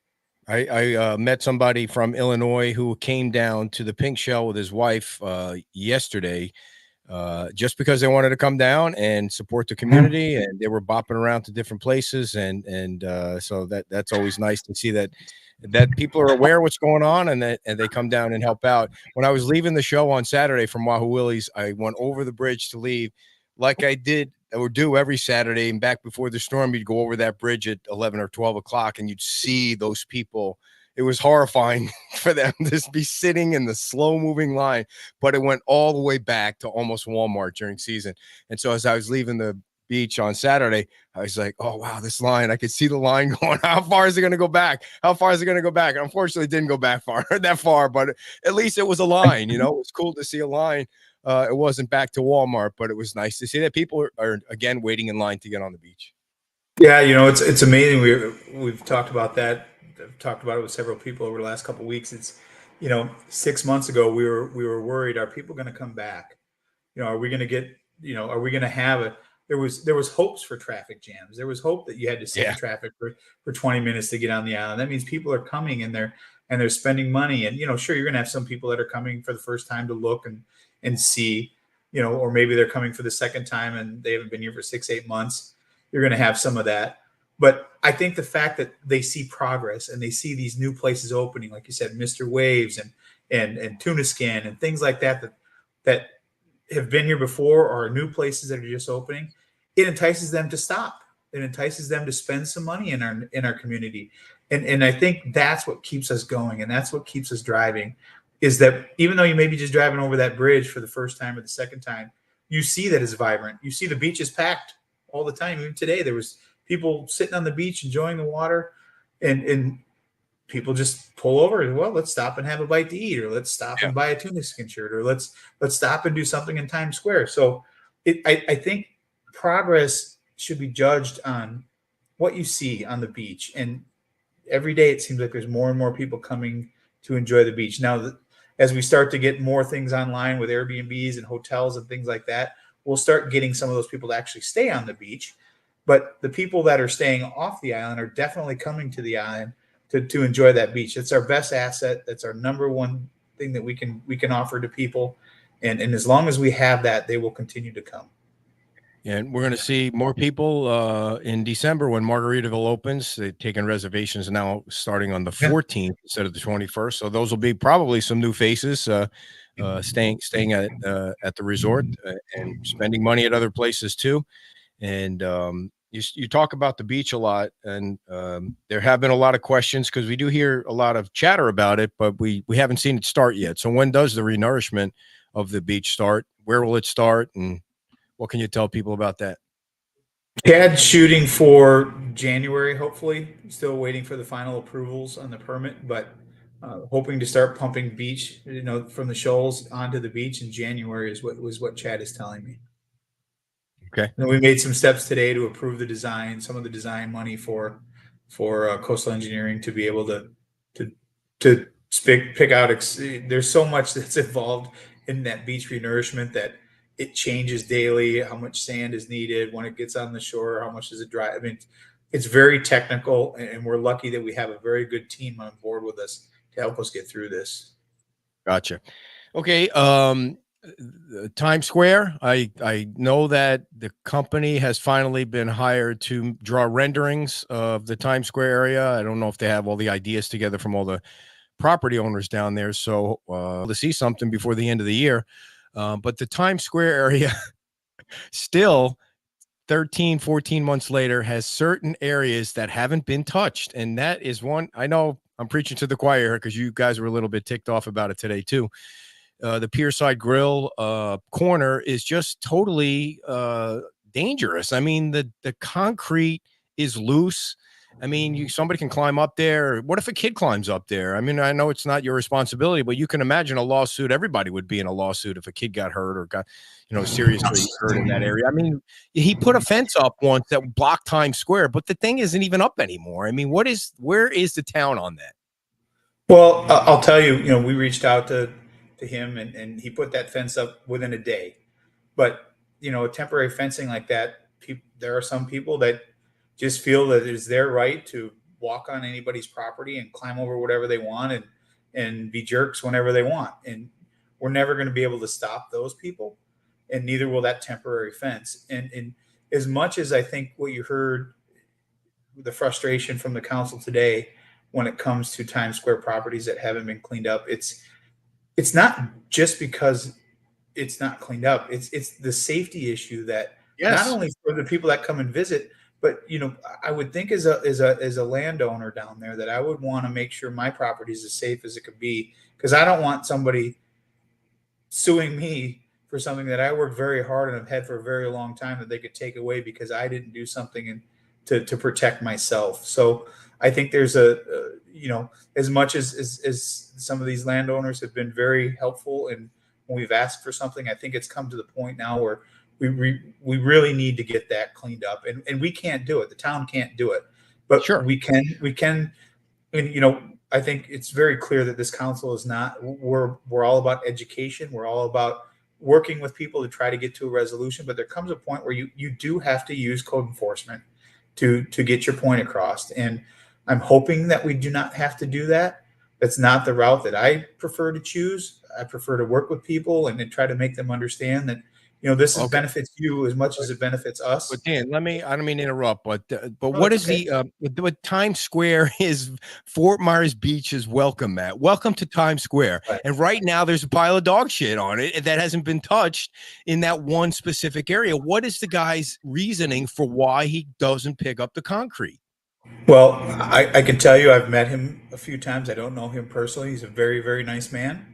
I met somebody from Illinois who came down to the Pink Shell with his wife yesterday, just because they wanted to come down and support the community, and they were bopping around to different places, and so that's always nice to see that people are aware of what's going on, and they come down and help out. When I was leaving the show on Saturday from Wahoo Willie's, I went over the bridge to leave, like I would do every Saturday. And back before the storm, you'd go over that bridge at 11 or 12 o'clock and you'd see those people. It was horrifying for them to be sitting in the slow moving line, but it went all the way back to almost Walmart during season. And so as I was leaving the beach on Saturday, I was like, oh, wow, this line, I could see the line going. How far is it going to go back? How far is it going to go back? And unfortunately, it didn't go back that far, but at least it was a line. It was cool to see a line. It wasn't back to Walmart, but it was nice to see that people are again waiting in line to get on the beach. Yeah, it's amazing. We've talked about that. I've talked about it with several people over the last couple of weeks. It's 6 months ago we were worried, are people going to come back? Are we going to get are we going to have there was hopes for traffic jams. There was hope that you had to sit in traffic for 20 minutes to get on the island. That means people are coming and they're spending money. And sure, you're going to have some people that are coming for the first time to look and see, or maybe they're coming for the second time and they haven't been here for 6-8 months. You're going to have some of that. But I think the fact that they see progress and they see these new places opening, like you said, Mr. Waves and Tuna Skin and things like that have been here before, or new places that are just opening, it entices them to stop. It entices them to spend some money in our community. And I think that's what keeps us going, and that's what keeps us driving, is that even though you may be just driving over that bridge for the first time or the second time, you see that it's vibrant. You see the beach is packed all the time. Even today, there was people sitting on the beach enjoying the water, and people just pull over and, well, let's stop and have a bite to eat, or let's stop and buy a Tuna Skin shirt, or let's stop and do something in Times Square. So I think progress should be judged on what you see on the beach. And every day it seems like there's more and more people coming to enjoy the beach. Now, as we start to get more things online with Airbnbs and hotels and things like that, we'll start getting some of those people to actually stay on the beach. But the people that are staying off the island are definitely coming to the island to enjoy that beach. It's our best asset. That's our number one thing that we can offer to people. And as long as we have that, they will continue to come. And we're going to see more people in December when Margaritaville opens. They've taken reservations now starting on the 14th instead of the 21st. So those will be probably some new faces staying at the resort and spending money at other places too. And you talk about the beach a lot, and there have been a lot of questions because we do hear a lot of chatter about it, but we haven't seen it start yet. So when does the renourishment of the beach start? Where will it start? And what can you tell people about that? CAD shooting for January, hopefully. Still waiting for the final approvals on the permit, but hoping to start pumping beach, from the shoals onto the beach in January is what Chad is telling me. Okay. And we made some steps today to approve the design, some of the design money for coastal engineering to be able to pick out. There's so much that's involved in that beach renourishment that it changes daily, how much sand is needed when it gets on the shore, how much does it dry. I mean, it's very technical, and we're lucky that we have a very good team on board with us to help us get through this. Gotcha. Okay. Times Square. I know that the company has finally been hired to draw renderings of the Times Square area. I don't know if they have all the ideas together from all the property owners down there. So to see something before the end of the year. But the Times Square area still 13, 14 months later has certain areas that haven't been touched. And that is one. I know I'm preaching to the choir here because you guys were a little bit ticked off about it today too. The Pierside Grill corner is just totally dangerous. I mean, the concrete is loose. I mean, somebody can climb up there. What if a kid climbs up there? I mean, I know it's not your responsibility, but you can imagine a lawsuit. Everybody would be in a lawsuit if a kid got hurt or got, seriously hurt in that area. I mean, he put a fence up once that blocked Times Square, but the thing isn't even up anymore. I mean, where is the town on that? Well, I'll tell you, we reached out to him and he put that fence up within a day. But, temporary fencing like that, there are some people that just feel that it's their right to walk on anybody's property and climb over whatever they want and be jerks whenever they want. And we're never going to be able to stop those people, and neither will that temporary fence. And as much as I think what you heard, the frustration from the council today when it comes to Times Square properties that haven't been cleaned up, it's not just because it's not cleaned up. It's the safety issue that not only for the people that come and visit, but I would think as a landowner down there that I would want to make sure my property is as safe as it could be, because I don't want somebody suing me for something that I worked very hard and have had for a very long time that they could take away because I didn't do something to protect myself. So I think there's as much as some of these landowners have been very helpful and when we've asked for something, I think it's come to the point now where we really need to get that cleaned up, and we can't do it. The town can't do it, but Sure. we can. And I think it's very clear that this council is not. We're all about education. We're all about working with people to try to get to a resolution. But there comes a point where you do have to use code enforcement to get your point across. And I'm hoping that we do not have to do that. That's not the route that I prefer to choose. I prefer to work with people and then try to make them understand that this benefits you as much as it benefits us. But Dan, I don't mean to interrupt, but what is what Times Square is Fort Myers Beach's welcome mat? Welcome to Times Square. Right. And right now there's a pile of dog shit on it that hasn't been touched in that one specific area. What is the guy's reasoning for why he doesn't pick up the concrete? Well, I can tell you I've met him a few times. I don't know him personally. He's a very, very nice man.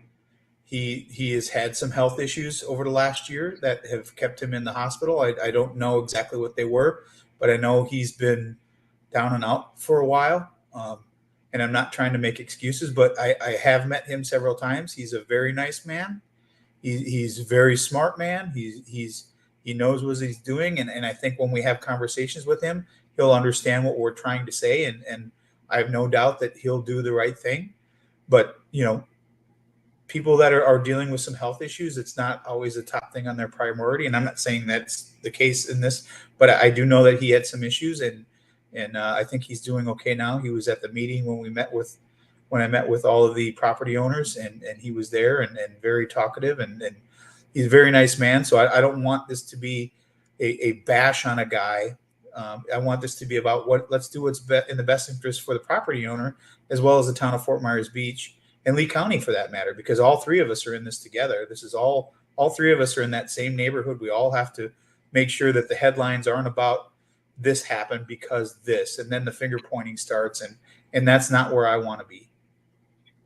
He has had some health issues over the last year that have kept him in the hospital. I don't know exactly what they were, but I know he's been down and out for a while. And I'm not trying to make excuses, but I have met him several times. He's a very nice man. He's a very smart man. He knows what he's doing. And I think when we have conversations with him, he'll understand what we're trying to say. And I have no doubt that he'll do the right thing. But, people that are dealing with some health issues, it's not always the top thing on their priority. And I'm not saying that's the case in this, but I do know that he had some issues and I think he's doing okay now. He was at the meeting when I met with all of the property owners and he was there and very talkative and he's a very nice man. So I don't want this to be a bash on a guy. I want this to be about let's do what's in the best interest for the property owner, as well as the town of Fort Myers Beach and Lee County for that matter, because all three of us are in this together. This is all three of us are in that same neighborhood. We all have to make sure that the headlines aren't about this happened because this, and then the finger pointing starts. And that's not where I want to be.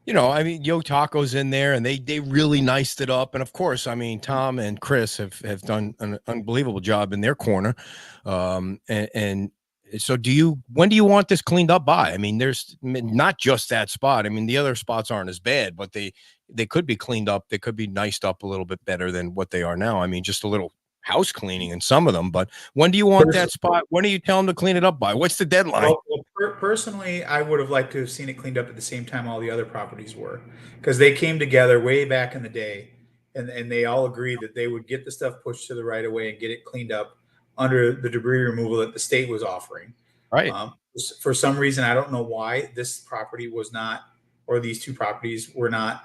Yo Taco's in there and they really niced it up. And of course, Tom and Chris have done an unbelievable job in their corner. And so when do you want this cleaned up by? There's not just that spot. The other spots aren't as bad, but they could be cleaned up. They could be niced up a little bit better than what they are now. Just a little house cleaning in some of them. But when do you want that spot? When do you tell them to clean it up by? What's the deadline? Well, personally, I would have liked to have seen it cleaned up at the same time all the other properties were, because they came together way back in the day and they all agreed that they would get the stuff pushed to the right of way and get it cleaned up under the debris removal that the state was offering. Right. For some reason, I don't know why this property was not, or these two properties were not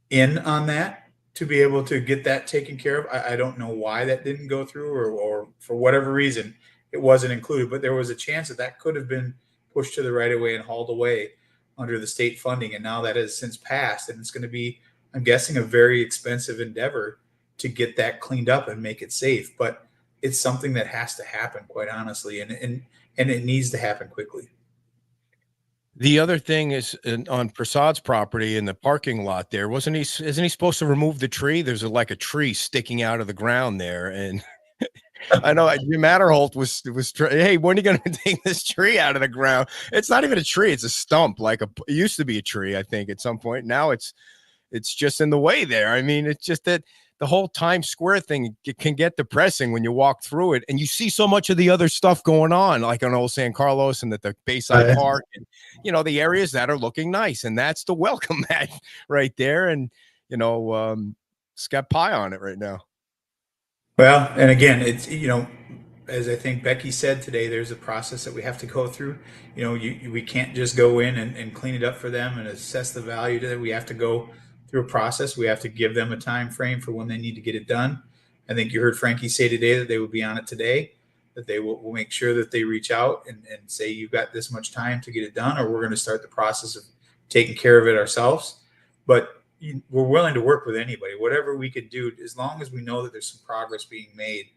in on that to be able to get that taken care of. I don't know why that didn't go through or for whatever reason it wasn't included, but there was a chance that could have been pushed to the right of way and hauled away under the state funding. And now that has since passed, and it's going to be, I'm guessing, a very expensive endeavor to get that cleaned up and make it safe. But it's something that has to happen, quite honestly, and it needs to happen quickly. The other thing is on Prasad's property in the parking lot there, isn't he supposed to remove the tree? There's a tree sticking out of the ground there, and I know Jim Matterholt hey, when are you going to take this tree out of the ground? It's not even a tree; it's a stump. It used to be a tree, I think, at some point. Now it's just in the way there. I mean, it's just that the whole Times Square thing can get depressing when you walk through it and you see so much of the other stuff going on, like on Old San Carlos and at the Bayside Park, and the areas that are looking nice, and that's the welcome mat right there. And it's got pie on it right now. Well, and again, it's, as I think Becky said today, there's a process that we have to go through. We can't just go in and clean it up for them and assess the value to it. We have to go through a process. We have to give them a time frame for when they need to get it done. I think you heard Frankie say today that they will be on it today, that they will make sure that they reach out and say, you've got this much time to get it done, or we're going to start the process of taking care of it ourselves. But we're willing to work with anybody, whatever we could do, as long as we know that there's some progress being made.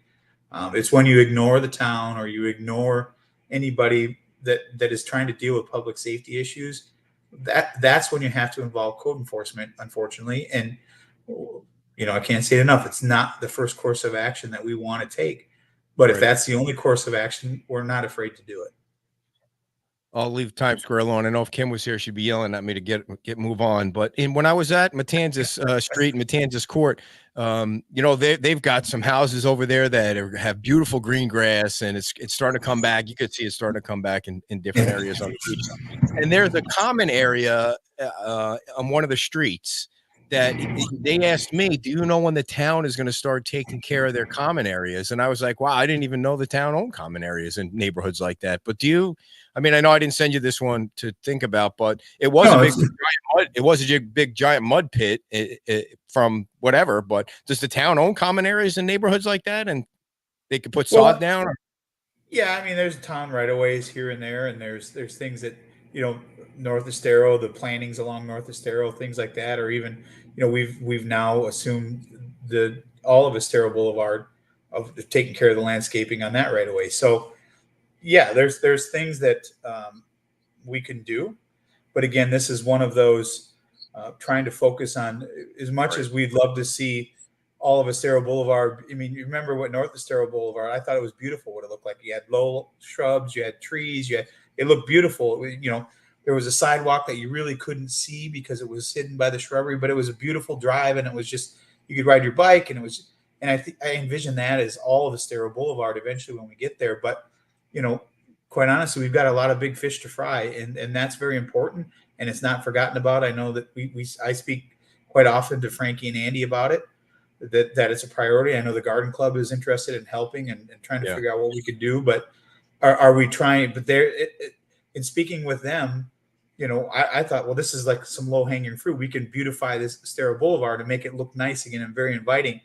It's when you ignore the town or you ignore anybody that is trying to deal with public safety issues, that's when you have to involve code enforcement, unfortunately. And, I can't say it enough. It's not the first course of action that we want to take. But if that's the only course of action, we're not afraid to do it. I'll leave Times Square alone. I know if Kim was here, she'd be yelling at me to move on. But when I was at Matanzas Street, Matanzas Court, they've got some houses over there that have beautiful green grass, and it's starting to come back. You could see it starting to come back in different areas on the beach. And there's a common area on one of the streets that they asked me, do you know when the town is going to start taking care of their common areas? And I was like, wow, I didn't even know the town owned common areas in neighborhoods like that. But I know I didn't send you this one to think about, but it was a big giant mud pit from whatever. But does the town own common areas in neighborhoods like that, and they could put sod down? Yeah, there's town right of ways here and there, and there's things that North Estero, the plantings along North Estero, things like that, or even we've now assumed all of Estero Boulevard of taking care of the landscaping on that right away. So yeah, there's things that we can do, but again, this is one of those trying to focus on, as much as we'd love to see all of Estero Boulevard. You remember what North Estero Boulevard? I thought it was beautiful. What it looked like. You had low shrubs, you had trees, it looked beautiful. There was a sidewalk that you really couldn't see because it was hidden by the shrubbery, but it was a beautiful drive, and it was just, you could ride your bike, and I envision that as all of Estero Boulevard eventually when we get there. But quite honestly, we've got a lot of big fish to fry, and that's very important, and it's not forgotten about. I know that I speak quite often to Frankie and Andy about it, that it's a priority. I know the Garden Club is interested in helping and trying to figure out what we could do, but are we trying? But in speaking with them, I thought, well, this is like some low-hanging fruit. We can beautify this Estero Boulevard and make it look nice again and very inviting.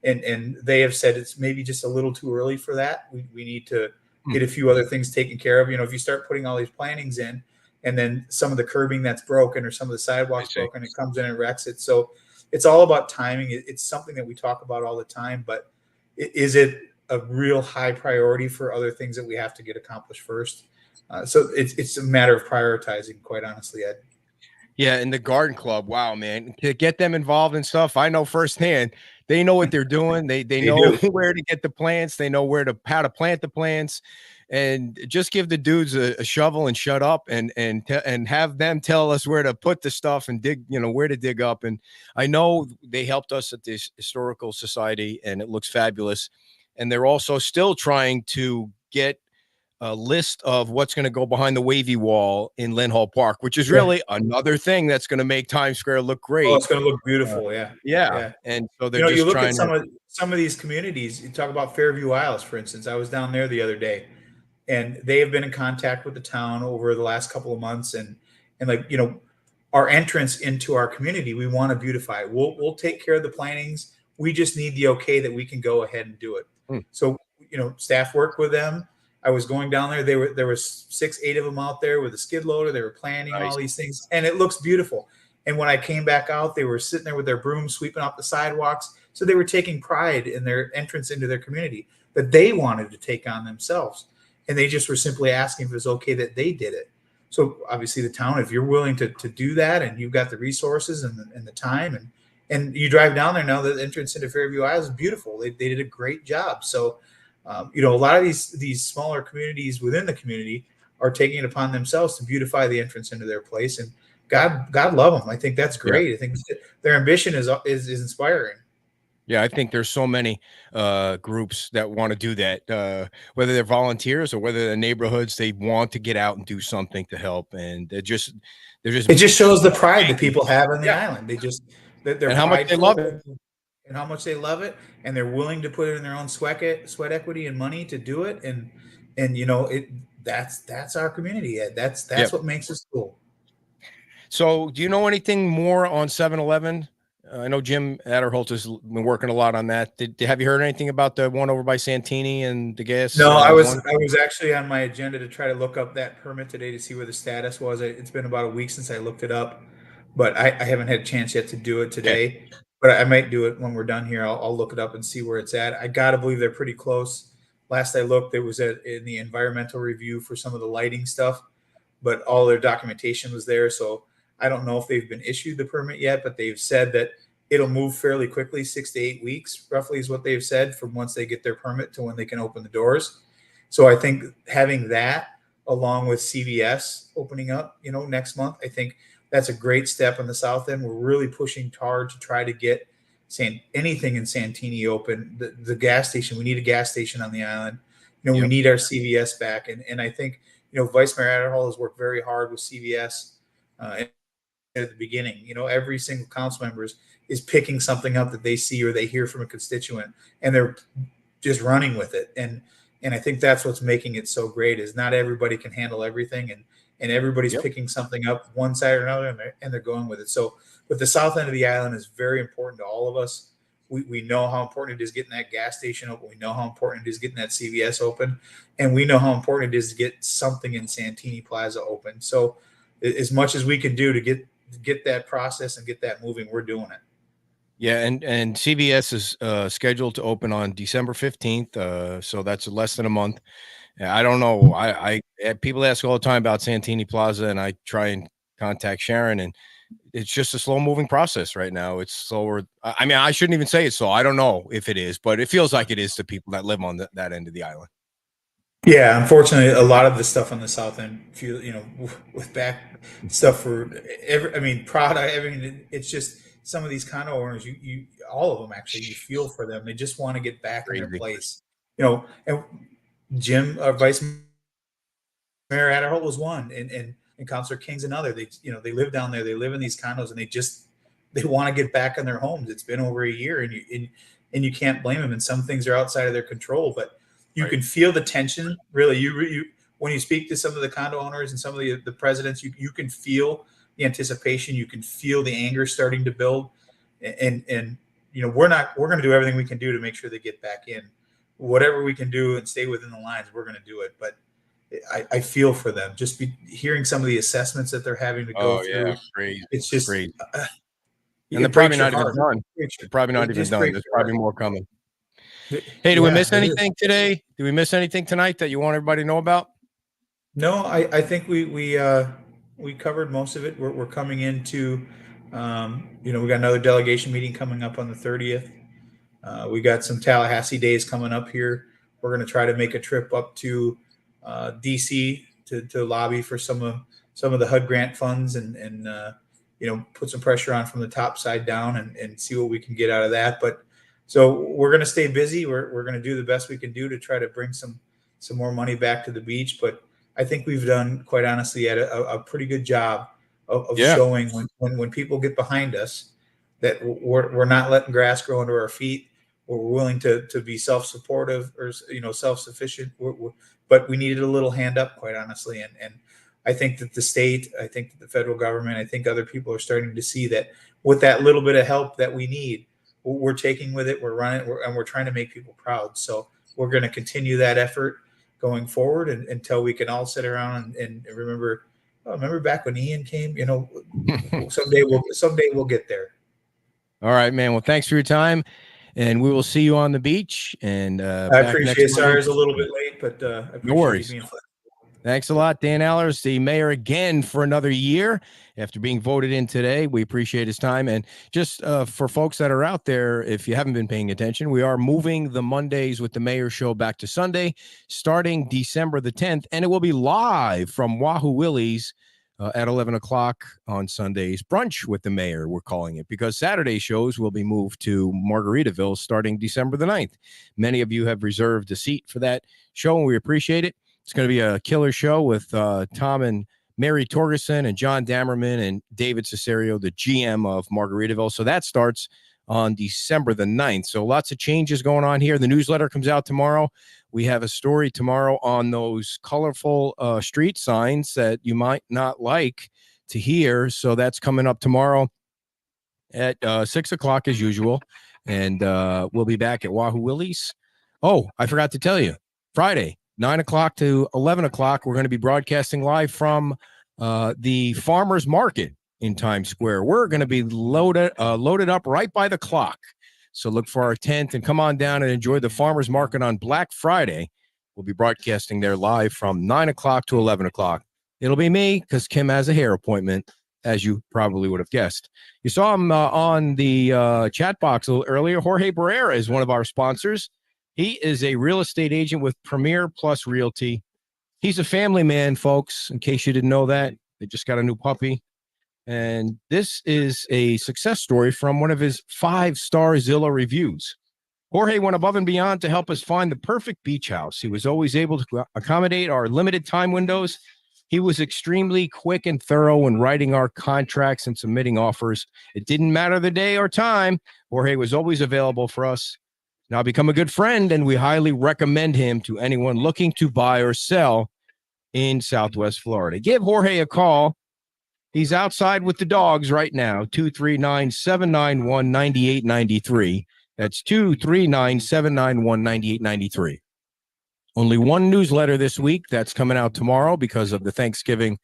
And they have said it's maybe just a little too early for that. We need to get a few other things taken care of. If you start putting all these plantings in, and then some of the curbing that's broken or some of the sidewalks broken, it comes in and wrecks it. So it's all about timing. It's something that we talk about all the time, but is it a real high priority for other things that we have to get accomplished first? So it's a matter of prioritizing, quite honestly, Ed. Yeah, and the Garden Club, wow, man, to get them involved in stuff, I know firsthand. They know what they're doing. They know where to get the plants. They know how to plant the plants, and just give the dudes a shovel and shut up, and have them tell us where to put the stuff and dig, where to dig up. And I know they helped us at this historical society, and it looks fabulous. And they're also still trying to get a list of what's going to go behind the wavy wall in Lynn Hall Park, which is really another thing that's going to make Times Square look great. Oh, it's going to look beautiful. Yeah. And so they're just you look trying at some of these communities. You talk about Fairview Isles, for instance. I was down there the other day, and they have been in contact with the town over the last couple of months, and our entrance into our community, we want to beautify. We'll take care of the plantings. We just need the okay that we can go ahead and do it. So staff work with them. I was going down there. There was 6-8 of them out there with a skid loader. They were planting all these things, and it looks beautiful. And when I came back out, they were sitting there with their brooms sweeping up the sidewalks. So they were taking pride in their entrance into their community that they wanted to take on themselves, and they just were simply asking if it was okay that they did it. So obviously, the town, if you're willing to do that, and you've got the resources and the time, and you drive down there now, the entrance into Fairview Isles is beautiful. They did a great job. So You know, a lot of these smaller communities within the community are taking it upon themselves to beautify the entrance into their place, and God love them. I think that's Yeah. great. I think their ambition is inspiring. Yeah, I think there's so many groups that want to do that, whether they're volunteers or whether they're neighborhoods, they want to get out and do something to help, and they're just It just shows the pride that people have on the Yeah. island. They just they're and how much they prideful love it. and how much they love it, and they're willing to put in their own sweat equity and money to do it. And you know, that's our community, Ed. That's Yep. what makes us cool. So, do you know anything more on 7-Eleven? I know Jim Adderholt has been working a lot on that. Have you heard anything about the one over by Santini and the gas? No, I one? was actually on my agenda to try to look up that permit today to see where the status was. It's been about a week since I looked it up, but I haven't had a chance yet to do it today. Okay. But I might do it when we're done here. I'll look it up and see where it's at. I gotta believe they're pretty close. Last I looked, it was in the environmental review for some of the lighting stuff, but all their documentation was there. So I don't know if they've been issued the permit yet, but they've said that it'll move fairly quickly. 6 to 8 weeks roughly is what they've said from once they get their permit to when they can open the doors. So I think having that along with CVS opening up, you know, next month, I think that's a great step on the south end. We're really pushing hard to try to get anything in Santini open. The gas station, we need a gas station on the island. You know, Yep. we need our CVS back. And I think, you know, Vice Mayor Adderhall has worked very hard with CVS at the beginning. You know, every single council member is picking something up that they see or they hear from a constituent, and they're just running with it. And I think that's what's making it so great is not everybody can handle everything, and everybody's Yep. picking something up one side or another, and they're going with it. So, but the south end of the island is very important to all of us. We know how important it is getting that gas station open. We know how important it is getting that CVS open, and we know how important it is to get something in Santini Plaza open. So, as much as we can do to get that process and get that moving, we're doing it. Yeah, and CVS is scheduled to open on December 15th, so that's less than a month. I don't know. I people ask all the time about Santini Plaza, and I try and contact Sharon, and it's just a slow moving process right now. It's slower. I mean, I shouldn't even say it's slow. I don't know if it is, but it feels like it is to people that live on that end of the island. Yeah, unfortunately, a lot of the stuff on the south end, you know, with back stuff for product. I mean, it's just some of these condo owners. You all of them actually, you feel for them. They just want to get back in their Crazy. place. You know, and Jim, Vice Mayor Adderholt was one, and Councilor King's another. They live down there. They live in these condos, and they want to get back in their homes. It's been over a year, and you can't blame them. And some things are outside of their control, but you Right. can feel the tension. Really, you when you speak to some of the condo owners and some of the presidents, you can feel the anticipation. You can feel the anger starting to build, and you know we're going to do everything we can do to make sure they get back in. Whatever we can do and stay within the lines, we're going to do it. But I feel for them. Just hearing some of the assessments that they're having to go through. Yeah, crazy. It's just Crazy. it And they're probably breaks your not even heart. done. Breaks They're probably not it even just done. breaks There's your probably heart. more coming. Hey, did we Yeah, miss it is. anything today? Did we miss anything tonight that you want everybody to know about? No, I think we covered most of it. We're coming into, you know, we got another delegation meeting coming up on the 30th. We got some Tallahassee days coming up here. We're going to try to make a trip up to DC to lobby for some of the HUD grant funds and you know, put some pressure on from the top side down and see what we can get out of that. But so we're going to stay busy. We're going to do the best we can do to try to bring some more money back to the beach. But I think we've done, quite honestly, a pretty good job of showing when people get behind us that we're not letting grass grow under our feet. We're willing to be self-supportive or, you know, self-sufficient. But we needed a little hand up, quite honestly. And I think that the state, I think that the federal government, I think other people are starting to see that with that little bit of help that we need, we're taking with it, we're running, and we're trying to make people proud. So we're going to continue that effort going forward until we can all sit around and remember back when Ian came, you know, someday we'll get there. All right, man. Well, thanks for your time, and we will see you on the beach. And I appreciate it. Sorry, it's a little bit late, but I appreciate worries. you being flexible. Thanks a lot, Dan Allers, the mayor again for another year after being voted in today. We appreciate his time. And just for folks that are out there, if you haven't been paying attention, we are moving the Mondays with the Mayor show back to Sunday, starting December the 10th. And it will be live from Wahoo Willie's at 11 o'clock on Sundays. Brunch with the Mayor, we're calling it, because Saturday shows will be moved to Margaritaville starting December the 9th. Many of you have reserved a seat for that show, and we appreciate it. It's going to be a killer show with Tom and Mary Torgerson and John Dammerman and David Cesario, the GM of Margaritaville. So that starts on December the 9th. So lots of changes going on here. The newsletter comes out tomorrow. We have a story tomorrow on those colorful street signs that you might not like to hear. So that's coming up tomorrow at 6 o'clock as usual. And we'll be back at Wahoo Willie's. Oh, I forgot to tell you, Friday, 9 o'clock to 11 o'clock, we're going to be broadcasting live from the farmers market in Times Square. We're going to be loaded up right by the clock. So look for our tent and come on down and enjoy the farmers market on Black Friday. We'll be broadcasting there live from 9 o'clock to 11 o'clock. It'll be me because Kim has a hair appointment, as you probably would have guessed. You saw him on the chat box a little earlier. Jorge Barrera is one of our sponsors. He is a real estate agent with Premier Plus Realty. He's a family man, folks, in case you didn't know that. They just got a new puppy. And this is a success story from one of his 5-star Zillow reviews. Jorge went above and beyond to help us find the perfect beach house. He was always able to accommodate our limited time windows. He was extremely quick and thorough in writing our contracts and submitting offers. It didn't matter the day or time. Jorge was always available for us. Now become a good friend, and we highly recommend him to anyone looking to buy or sell in Southwest Florida. Give Jorge a call. He's outside with the dogs right now, 239-791-9893. That's 239-791-9893. Only one newsletter this week that's coming out tomorrow because of the Thanksgiving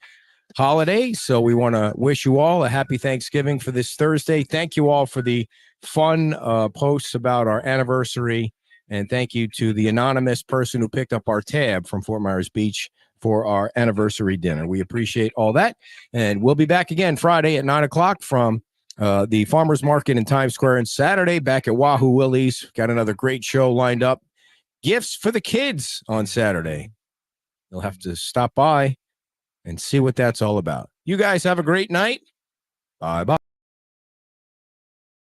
holiday. So we want to wish you all a happy Thanksgiving for this Thursday. Thank you all for the fun posts about our anniversary. And thank you to the anonymous person who picked up our tab from Fort Myers Beach for our anniversary dinner. We appreciate all that. And we'll be back again Friday at 9 o'clock from the Farmers Market in Times Square, and Saturday back at Wahoo Willie's. Got another great show lined up. Gifts for the kids on Saturday. You'll have to stop by and see what that's all about. You guys have a great night. Bye-bye.